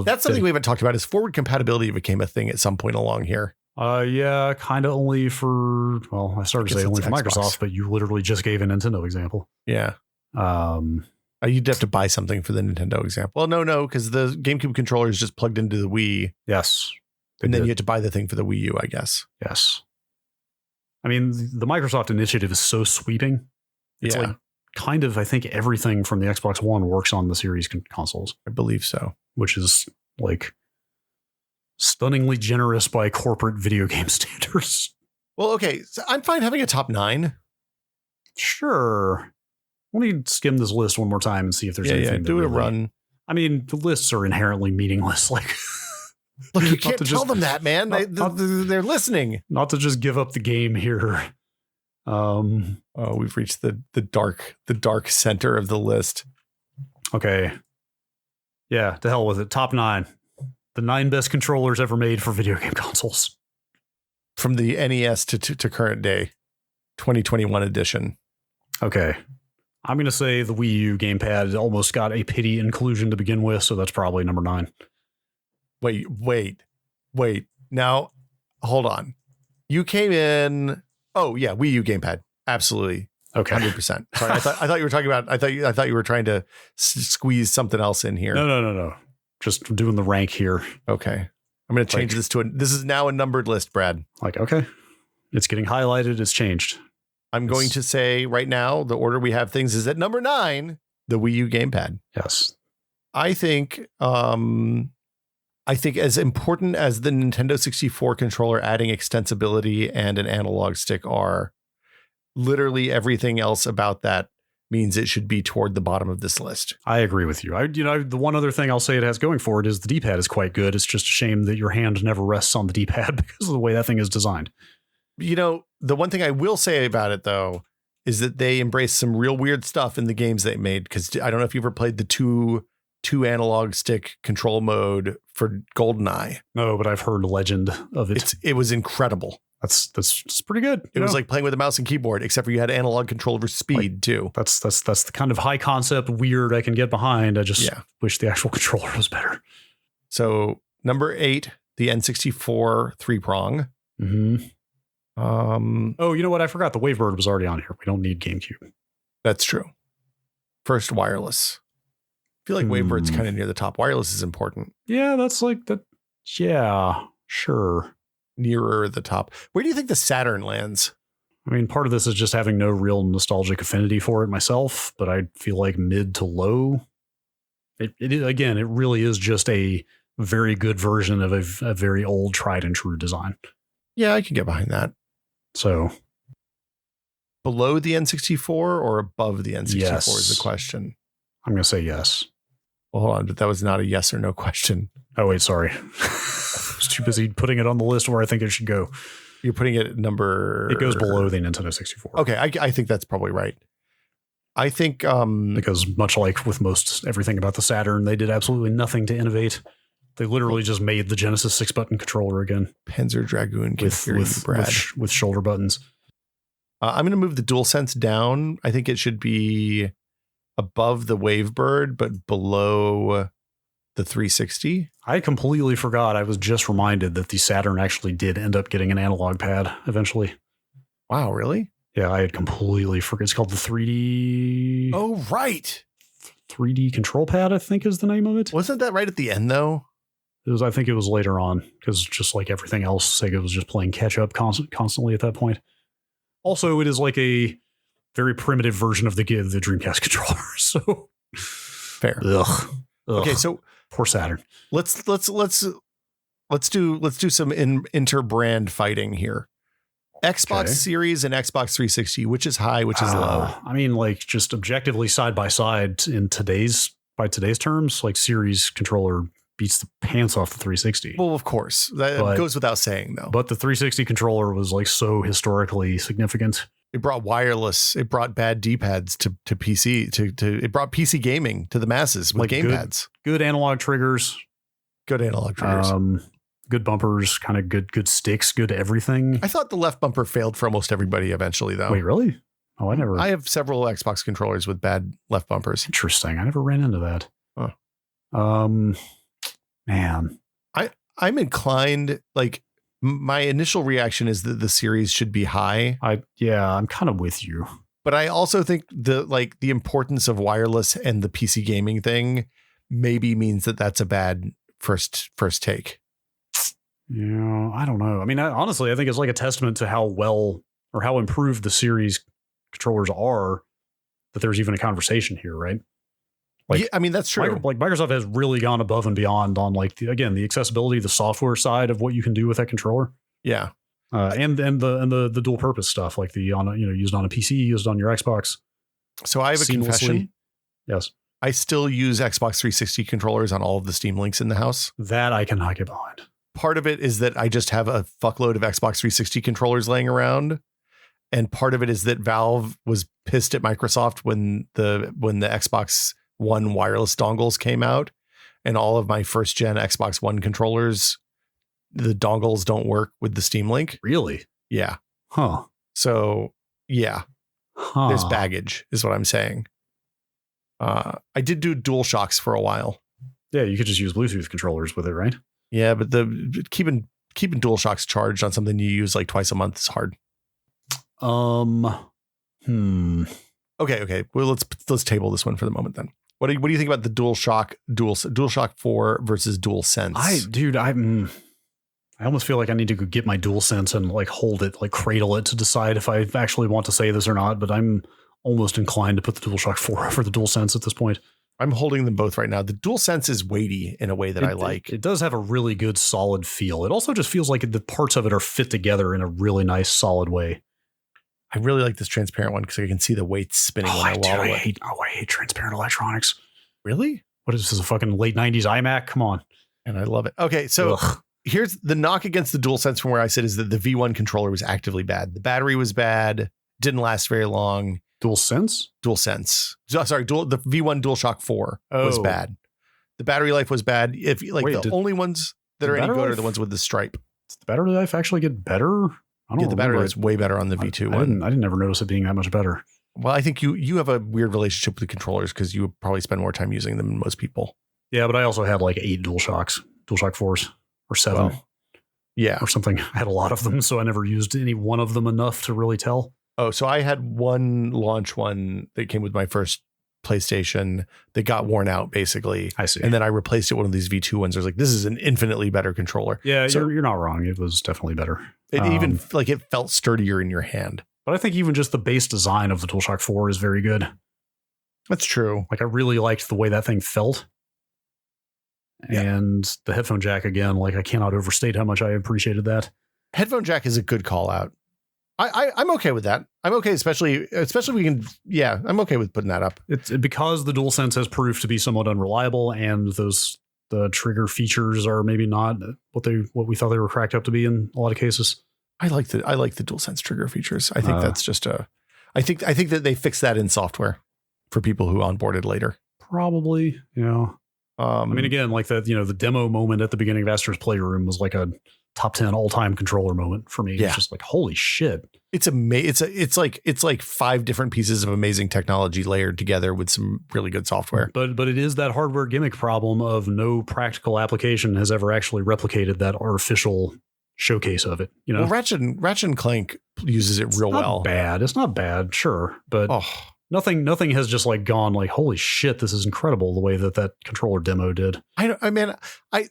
That's something we haven't talked about is forward compatibility became a thing at some point along here. Yeah, kind of only for, well, I started to say only for Xbox. Microsoft, but you literally just gave a Nintendo example. Yeah. You'd have to buy something for the Nintendo example. Well, no, because the GameCube controller is just plugged into the Wii. Yes. And then you have to buy the thing for the Wii U, I guess. Yes. I mean, the Microsoft initiative is so sweeping. It's like kind of, I think everything from the Xbox One works on the series consoles. I believe so. Which is like stunningly generous by corporate video game standards. Well, okay. So I'm fine having a top 9. Sure. Let me skim this list one more time and see if there's anything. Yeah, do a run. I mean, the lists are inherently meaningless. Like, look, you can't tell them that, man. They're listening. Not to just give up the game here. We've reached the dark center of the list. Okay. Yeah, to hell with it. Top 9. The 9 best controllers ever made for video game consoles. From the NES to current day. 2021 edition. Okay. I'm going to say the Wii U gamepad almost got a pity inclusion to begin with, so that's probably number 9. Wait. Now, hold on. You came in. Oh yeah, Wii U gamepad. Absolutely. Okay. 100%. Sorry, I thought you were talking about. I thought you were trying to squeeze something else in here. No. Just doing the rank here. Okay. I'm going to change this to this is now a numbered list, Brad. Like, okay. It's getting highlighted. It's changed. I'm going to say right now, the order we have things is at number 9, the Wii U gamepad. Yes. I think as important as the Nintendo 64 controller adding extensibility and an analog stick are, literally everything else about that means it should be toward the bottom of this list. I agree with you. The one other thing I'll say it has going for it is the D-pad is quite good. It's just a shame that your hand never rests on the D-pad because of the way that thing is designed. The one thing I will say about it, though, is that they embrace some real weird stuff in the games they made. Because I don't know if you've ever played the two analog stick control mode for GoldenEye. No, but I've heard legend of it. It was incredible. That's pretty good. It was like playing with a mouse and keyboard, except for you had analog control over speed too. That's the kind of high concept weird I can get behind. I just wish the actual controller was better. So number 8, the N64 3-prong. Mm-hmm. You know what? I forgot the Wavebird was already on here. We don't need GameCube. That's true. First, wireless. I feel like Wavebird's kind of near the top. Wireless is important. Yeah, that's like that. Yeah, sure. Nearer the top. Where do you think the Saturn lands? I mean, part of this is just having no real nostalgic affinity for it myself, but I feel like mid to low. It really is just a very good version of a very old, tried and true design. Yeah, I can get behind that. So below the N64 or above the N64 is the question. I'm going to say yes. Well, hold on, but that was not a yes or no question. Oh, wait, sorry. I was too busy putting it on the list where I think it should go. You're putting it at number... It goes below the Nintendo 64. Okay, I think that's probably right. I think... because much like with most everything about the Saturn, they did absolutely nothing to innovate. They literally just made the Genesis 6-button controller again. Panzer Dragoon with shoulder buttons. I'm going to move the DualSense down. I think it should be above the Wavebird, but below the 360. I completely forgot. I was just reminded that the Saturn actually did end up getting an analog pad eventually. Wow, really? Yeah, I had completely forgot. It's called the 3D. Oh, right. 3D control pad, I think is the name of it. Wasn't that right at the end, though? I think it was later on, because just like everything else, Sega was just playing catch up constantly at that point. Also, it is like a very primitive version of the Dreamcast controller. So fair. Ugh. Okay, so poor Saturn. Let's do some inter-brand fighting here. Xbox Series and Xbox 360, which is high, which is low? I mean, like just objectively side by side by today's terms, like Series controller beats the pants off the 360. Well, of course. That goes without saying, though. But the 360 controller was like so historically significant. It brought wireless. It brought bad D-pads to PC. It brought PC gaming to the masses with like gamepads. Good analog triggers. Good analog triggers. Good bumpers, kind of good sticks, good everything. I thought the left bumper failed for almost everybody eventually, though. Wait, really? Oh, I have several Xbox controllers with bad left bumpers. Interesting. I never ran into that. Huh. Man. I'm inclined, like, my initial reaction is that the series should be high. I'm kind of with you. But I also think the importance of wireless and the PC gaming thing maybe means that that's a bad first take. Yeah, I don't know. I mean, honestly, I think it's like a testament to how well or how improved the series controllers are that there's even a conversation here, right? Like, yeah, I mean, that's true. Like Microsoft has really gone above and beyond on like the accessibility, the software side of what you can do with that controller. Yeah, and the dual purpose stuff, like used on a PC, used on your Xbox. So I have a confession. Yes, I still use Xbox 360 controllers on all of the Steam Links in the house. That I cannot get behind. Part of it is that I just have a fuckload of Xbox 360 controllers laying around. And part of it is that Valve was pissed at Microsoft when the Xbox One wireless dongles came out, and all of my first gen Xbox One controllers, the dongles don't work with the Steam Link. Really? Yeah. Huh. So yeah, there's baggage is what I'm saying. I did do DualShocks for a while. Yeah, you could just use Bluetooth controllers with it, right? Yeah, but keeping DualShocks charged on something you use like twice a month is hard. Okay. Well, let's table this one for the moment then. What do you think about the DualShock 4 versus DualSense? I almost feel like I need to go get my DualSense and like hold it, like cradle it to decide if I actually want to say this or not. But I'm almost inclined to put the DualShock 4 over the DualSense at this point. I'm holding them both right now. The DualSense is weighty in a way that I like. It does have a really good solid feel. It also just feels like the parts of it are fit together in a really nice solid way. I really like this transparent one because I can see the weights spinning when I wobble it. I hate transparent electronics. Really? What is this, a fucking late 90s iMac? Come on. And I love it. Okay, so here's the knock against the DualSense from where I sit is that the V1 controller was actively bad. The battery was bad, didn't last very long. DualSense? DualSense. Sorry, the V1 DualShock 4 was bad. The battery life was bad. Only ones that are any good are the ones with the stripe. Does the battery life actually get better? The battery life is way better on the V2 one. I didn't ever notice it being that much better. Well, I think you have a weird relationship with the controllers because you would probably spend more time using them than most people. Yeah, but I also had like 8 DualShock 4s or 7. Well, yeah. Or something. I had a lot of them, so I never used any one of them enough to really tell. Oh, so I had one launch one that came with my first PlayStation that got worn out, basically. I see. And then I replaced it with one of these V2 ones. I was like, this is an infinitely better controller. Yeah, so you're not wrong. It was definitely better. It even it felt sturdier in your hand. But I think even just the base design of the DualShock 4 is very good. That's true. Like I really liked the way that thing felt. Yeah. And the headphone jack again, like I cannot overstate how much I appreciated that. Headphone jack is a good call out. I'm okay with that. I'm okay, especially we can. Yeah, I'm okay with putting that up. It's because the DualSense has proved to be somewhat unreliable, and the trigger features are maybe not what we thought they were cracked up to be in a lot of cases. I like the DualSense trigger features. I think that's just I think that they fixed that in software for people who onboarded later. Probably, yeah. I mean, again, like that, the demo moment at the beginning of Astor's Playroom was like a top 10 all-time controller moment for me. Yeah. It's just like, holy shit. It's like 5 different pieces of amazing technology layered together with some really good software. But it is that hardware gimmick problem of no practical application has ever actually replicated that artificial showcase of it. Well, Ratchet and Clank uses it real well. It's not bad, sure, but nothing has just like gone like, holy shit, this is incredible the way that controller demo did. I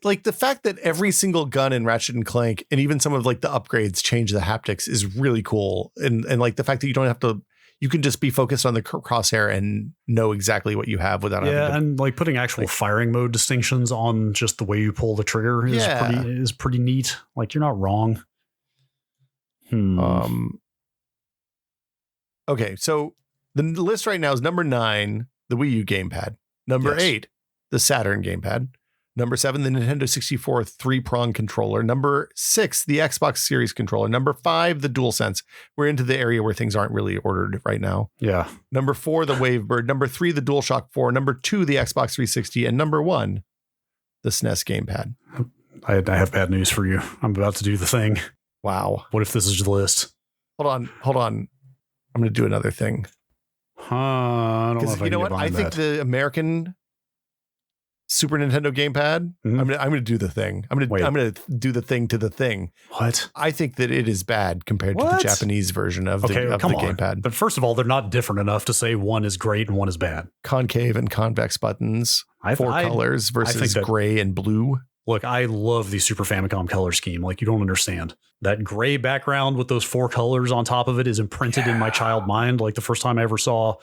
like the fact that every single gun in Ratchet and Clank and even some of like the upgrades change the haptics is really cool. And like the fact that you don't have to, you can just be focused on the crosshair and know exactly what you have without having to, and like putting actual firing mode distinctions on just the way you pull the trigger is pretty neat. Like you're not wrong. Okay, so the list right now is number 9, the Wii U gamepad. Number 8, the Saturn gamepad. Number 7, the Nintendo 64 3-prong controller. Number 6, the Xbox Series controller. Number 5, the DualSense. We're into the area where things aren't really ordered right now. Yeah. Number 4, the Wavebird. Number 3, the DualShock 4. Number 2, the Xbox 360. And number 1, the SNES gamepad. I have bad news for you. I'm about to do the thing. Wow. What if this is the list? Hold on. I'm going to do another thing. I don't know if I you know what? I think the American Super Nintendo gamepad. I'm going to do the thing. I'm going to do the thing to the thing. What? I think that it is bad compared to the Japanese version of the gamepad. But first of all, they're not different enough to say one is great and one is bad. Concave and convex buttons, 4 colors versus gray and blue. Look, I love the Super Famicom color scheme. Like, you don't understand. That gray background with those 4 colors on top of it is imprinted in my child mind. Like, the first time I ever saw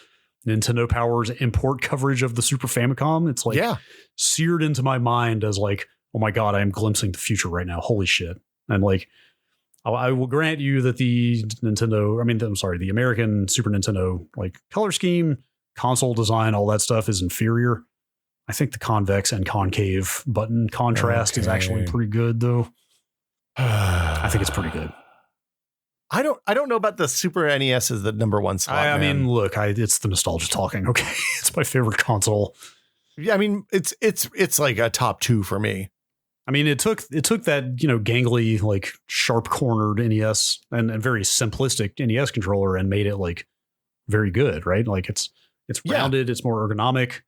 Nintendo Power's import coverage of the Super Famicom, it's like seared into my mind as like, oh my God, I am glimpsing the future right now. Holy shit. And like, I will grant you that the American Super Nintendo like color scheme, console design, all that stuff is inferior. I think the convex and concave button contrast is actually pretty good, though. I think it's pretty good. I don't know about the Super NES as the number 1 slot. I mean, look, it's the nostalgia talking. Okay, it's my favorite console. Yeah, I mean, it's like a top 2 for me. I mean, it took that, gangly, like sharp cornered NES and very simplistic NES controller and made it like very good, right? Like it's rounded, it's more ergonomic.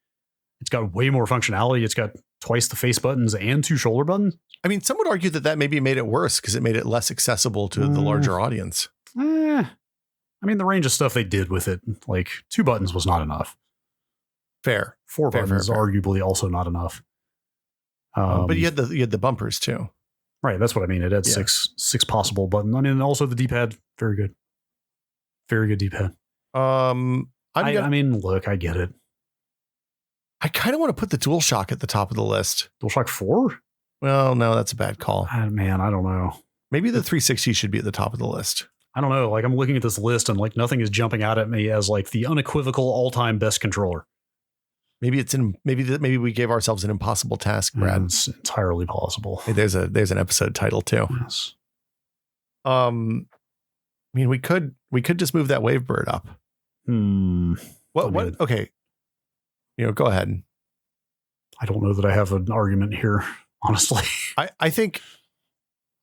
It's got way more functionality. It's got twice the face buttons and 2 shoulder buttons. I mean, some would argue that maybe made it worse because it made it less accessible to the larger audience. I mean, the range of stuff they did with it, like 2 buttons was not enough. Fair. 4 buttons arguably also not enough. But you had the bumpers too. Right. That's what I mean. It had 6 possible buttons. I mean, also the D-pad, very good. Very good D-pad. I mean, look, I get it. I kind of want to put the DualShock at the top of the list. DualShock 4? Well, no, that's a bad call. Man, I don't know. Maybe the 360 should be at the top of the list. I don't know. Like, I'm looking at this list and like nothing is jumping out at me as like the unequivocal all-time best controller. Maybe maybe we gave ourselves an impossible task, Brad. It's entirely possible. Hey, there's an episode title too. Yes. I mean, we could just move that Wavebird up. What? Okay. Go ahead. I don't know that I have an argument here, honestly. I think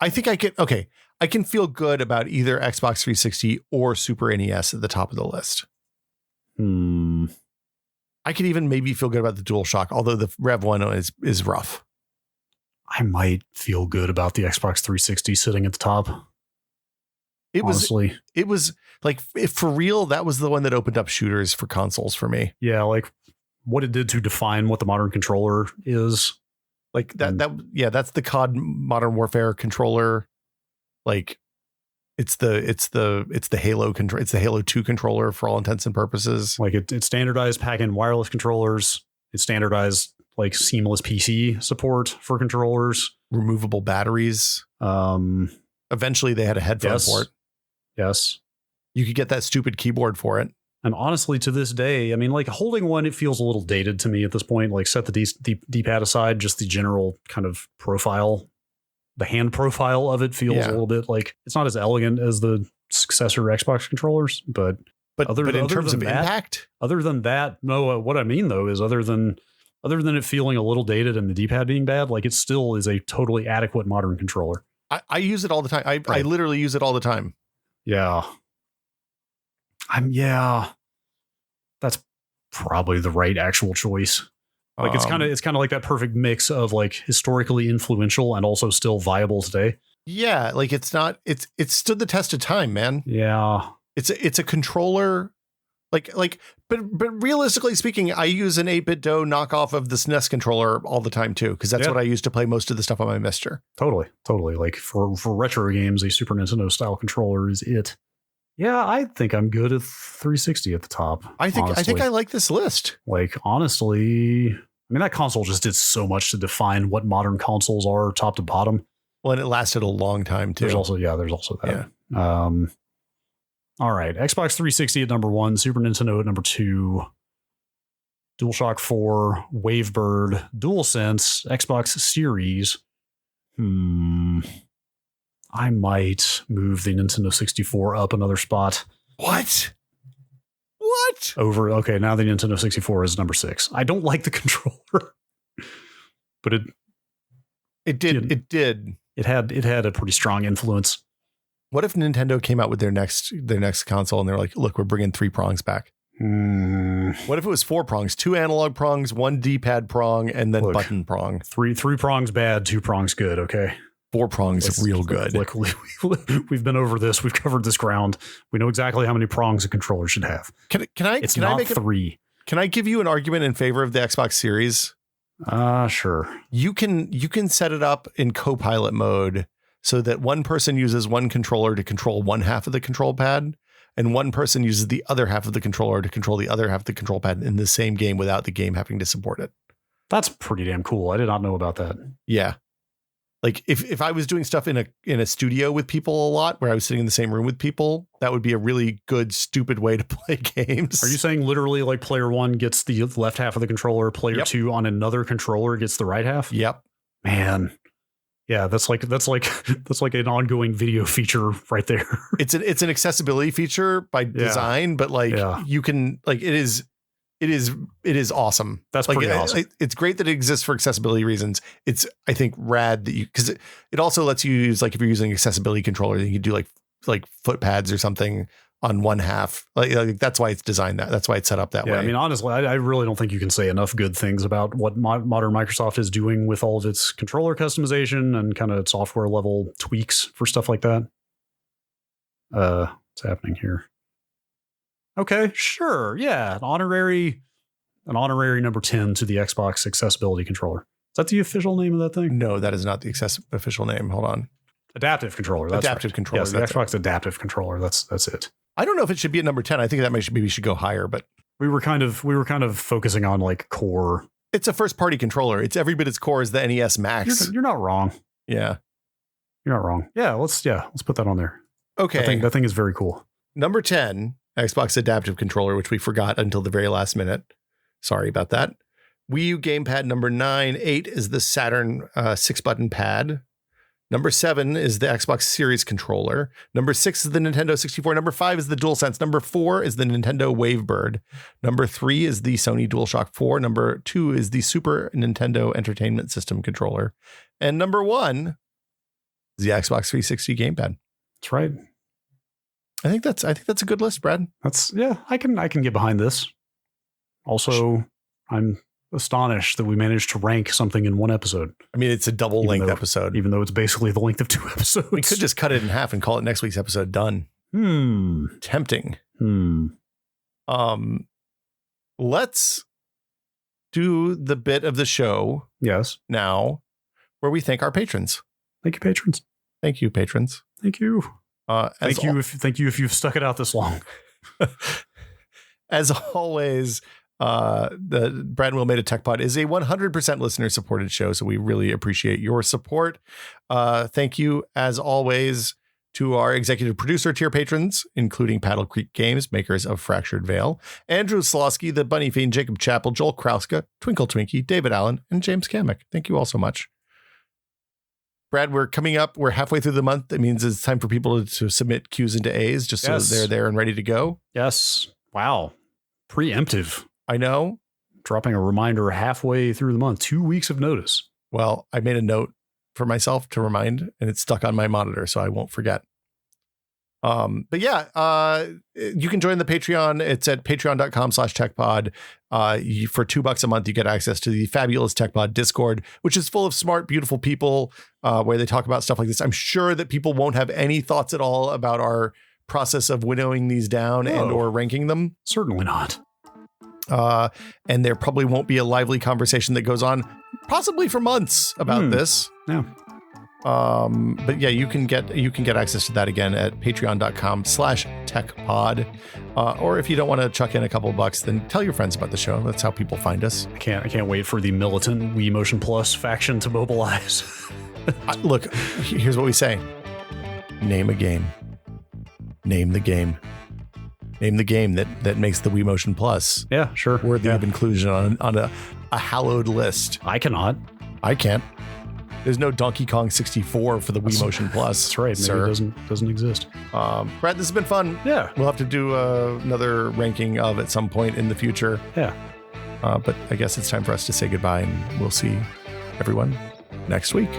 I can. Okay, I can feel good about either Xbox 360 or Super NES at the top of the list. I could even maybe feel good about the DualShock, although the Rev 1 is rough. I might feel good about the Xbox 360 sitting at the top. It was like, if for real, that was the one that opened up shooters for consoles for me. Yeah, like what it did to define what the modern controller is. Like that's the COD Modern Warfare controller. Like it's the Halo control. It's the Halo 2 controller for all intents and purposes. Like it standardized pack-in wireless controllers. It standardized like seamless PC support for controllers. Removable batteries. Eventually they had a headphone port. Yes. You could get that stupid keyboard for it. And honestly, to this day, I mean, like holding one, it feels a little dated to me at this point. Like set the D-pad aside, just the general kind of profile, the hand profile of it feels a little bit like it's not as elegant as the successor Xbox controllers. But in terms of impact, other than that, no. What I mean though is other than it feeling a little dated and the D-pad being bad, like it still is a totally adequate modern controller. I use it all the time. I literally use it all the time. Yeah. That's probably the right actual choice. Like it's kind of like that perfect mix of like historically influential and also still viable today. Yeah, like it's stood the test of time, man. Yeah. It's a controller but realistically speaking, I use an 8-bit DOE knockoff of the SNES controller all the time too, because that's what I use to play most of the stuff on my Mister. Totally. Like for retro games, a Super Nintendo style controller is it. Yeah, I think I'm good at 360 at the top. I think I like this list. Like, honestly, I mean, that console just did so much to define what modern consoles are top to bottom. Well, and it lasted a long time too. There's also that. All right. Xbox 360 at number 1, Super Nintendo at number 2, DualShock 4, Wavebird, DualSense, Xbox Series. I might move the Nintendo 64 up another spot. What? Okay, now the Nintendo 64 is number 6. I don't like the controller, but it had a pretty strong influence. What if Nintendo came out with their next console and they're like, look, we're bringing 3 prongs back? What if it was 4 prongs, 2 analog prongs, 1 D-pad prong, and then button prong? 3 prongs bad, 2 prongs good. Okay. 4 prongs real good. Look, we've been over this. We've covered this ground. We know exactly how many prongs a controller should have. Can I make 3? Can I give you an argument in favor of the Xbox Series? Sure. You can set it up in co-pilot mode so that one person uses one controller to control one half of the control pad, and one person uses the other half of the controller to control the other half of the control pad in the same game without the game having to support it. That's pretty damn cool. I did not know about that. Yeah. Like if I was doing stuff in a studio with people a lot, where I was sitting in the same room with people, that would be a really good, stupid way to play games. Are you saying literally like player 1 gets the left half of the controller, player 2 on another controller gets the right half? Yep. Man. Yeah, that's like an ongoing video feature right there. It's an accessibility feature by design, but you can it is awesome. That's pretty awesome. It's great that it exists for accessibility reasons. It's, I think, rad that because it also lets you use, like, if you're using accessibility controller, you can do like foot pads or something on one half. Like that's why it's designed that's why it's set up that way. I mean, honestly, I really don't think you can say enough good things about what modern Microsoft is doing with all of its controller customization and kind of software level tweaks for stuff like that. What's happening here? Okay, sure. Yeah. An honorary number 10 to the Xbox accessibility controller. Is that the official name of that thing? No, that is not the official name. Hold on. Adaptive controller. That's adaptive controller. Yes, the Xbox adaptive controller. That's it. I don't know if it should be at number 10. I think that maybe we should go higher, but we were kind of focusing on like core. It's a first party controller. It's every bit as core as the NES Max. You're not wrong. Yeah. You're not wrong. Yeah, let's put that on there. Okay. That thing is very cool. Number 10, Xbox adaptive controller, which we forgot until the very last minute. Sorry about that. Wii U gamepad number 9. 8 is the Saturn 6-button pad. Number 7 is the Xbox Series controller. Number 6 is the Nintendo 64. Number 5 is the DualSense. Number 4 is the Nintendo Wavebird. Number 3 is the Sony DualShock 4. Number 2 is the Super Nintendo Entertainment System controller. And number 1 is the Xbox 360 gamepad. That's right. I think that's a good list, Brad. I can get behind this. Also, I'm astonished that we managed to rank something in one episode. I mean, it's a double length episode. Even though it's basically the length of 2 episodes. We could just cut it in half and call it next week's episode done. Tempting. Let's do the bit of the show. Yes. Now, where we thank our patrons. Thank you, patrons. Thank you, patrons. Thank you. Thank you if you've stuck it out this long. As always, the Brad and Will Made a Tech Pod is a 100% listener supported show, so we really appreciate your support. Thank you, as always, to our executive producer tier patrons, including Paddle Creek Games, makers of Fractured Veil, Andrew Slosky, the Bunny Fiend, Jacob Chappell, Joel Krauska, Twinkle Twinkie, David Allen, and James Kamek. Thank you all so much. Brad, we're coming up. We're halfway through the month. That means it's time for people to submit Q's into A's just so they're there and ready to go. Yes. Wow. Preemptive. I know. Dropping a reminder halfway through the month. 2 weeks of notice. Well, I made a note for myself to remind, and it's stuck on my monitor, so I won't forget. But yeah, you can join the Patreon. It's at patreon.com/techpod. For $2 a month, you get access to the fabulous TechPod Discord, which is full of smart, beautiful people where they talk about stuff like this. I'm sure that people won't have any thoughts at all about our process of winnowing these down and or ranking them. Certainly not. And there probably won't be a lively conversation that goes on possibly for months about this. Yeah. But yeah, you can get access to that again at patreon.com/techpod. Or if you don't want to chuck in a couple of bucks, then tell your friends about the show. That's how people find us. I can't wait for the militant Wii Motion Plus faction to mobilize. Look, here's what we say. Name a game. Name the game. Name the game that makes the Wii Motion Plus Yeah, sure. worthy of inclusion on a hallowed list. I cannot. I can't. There's no Donkey Kong 64 for the Wii Motion Plus. That's right. Maybe sir. it doesn't exist. Brad, this has been fun. Yeah. We'll have to do another ranking of at some point in the future. Yeah. But I guess it's time for us to say goodbye, and we'll see everyone next week.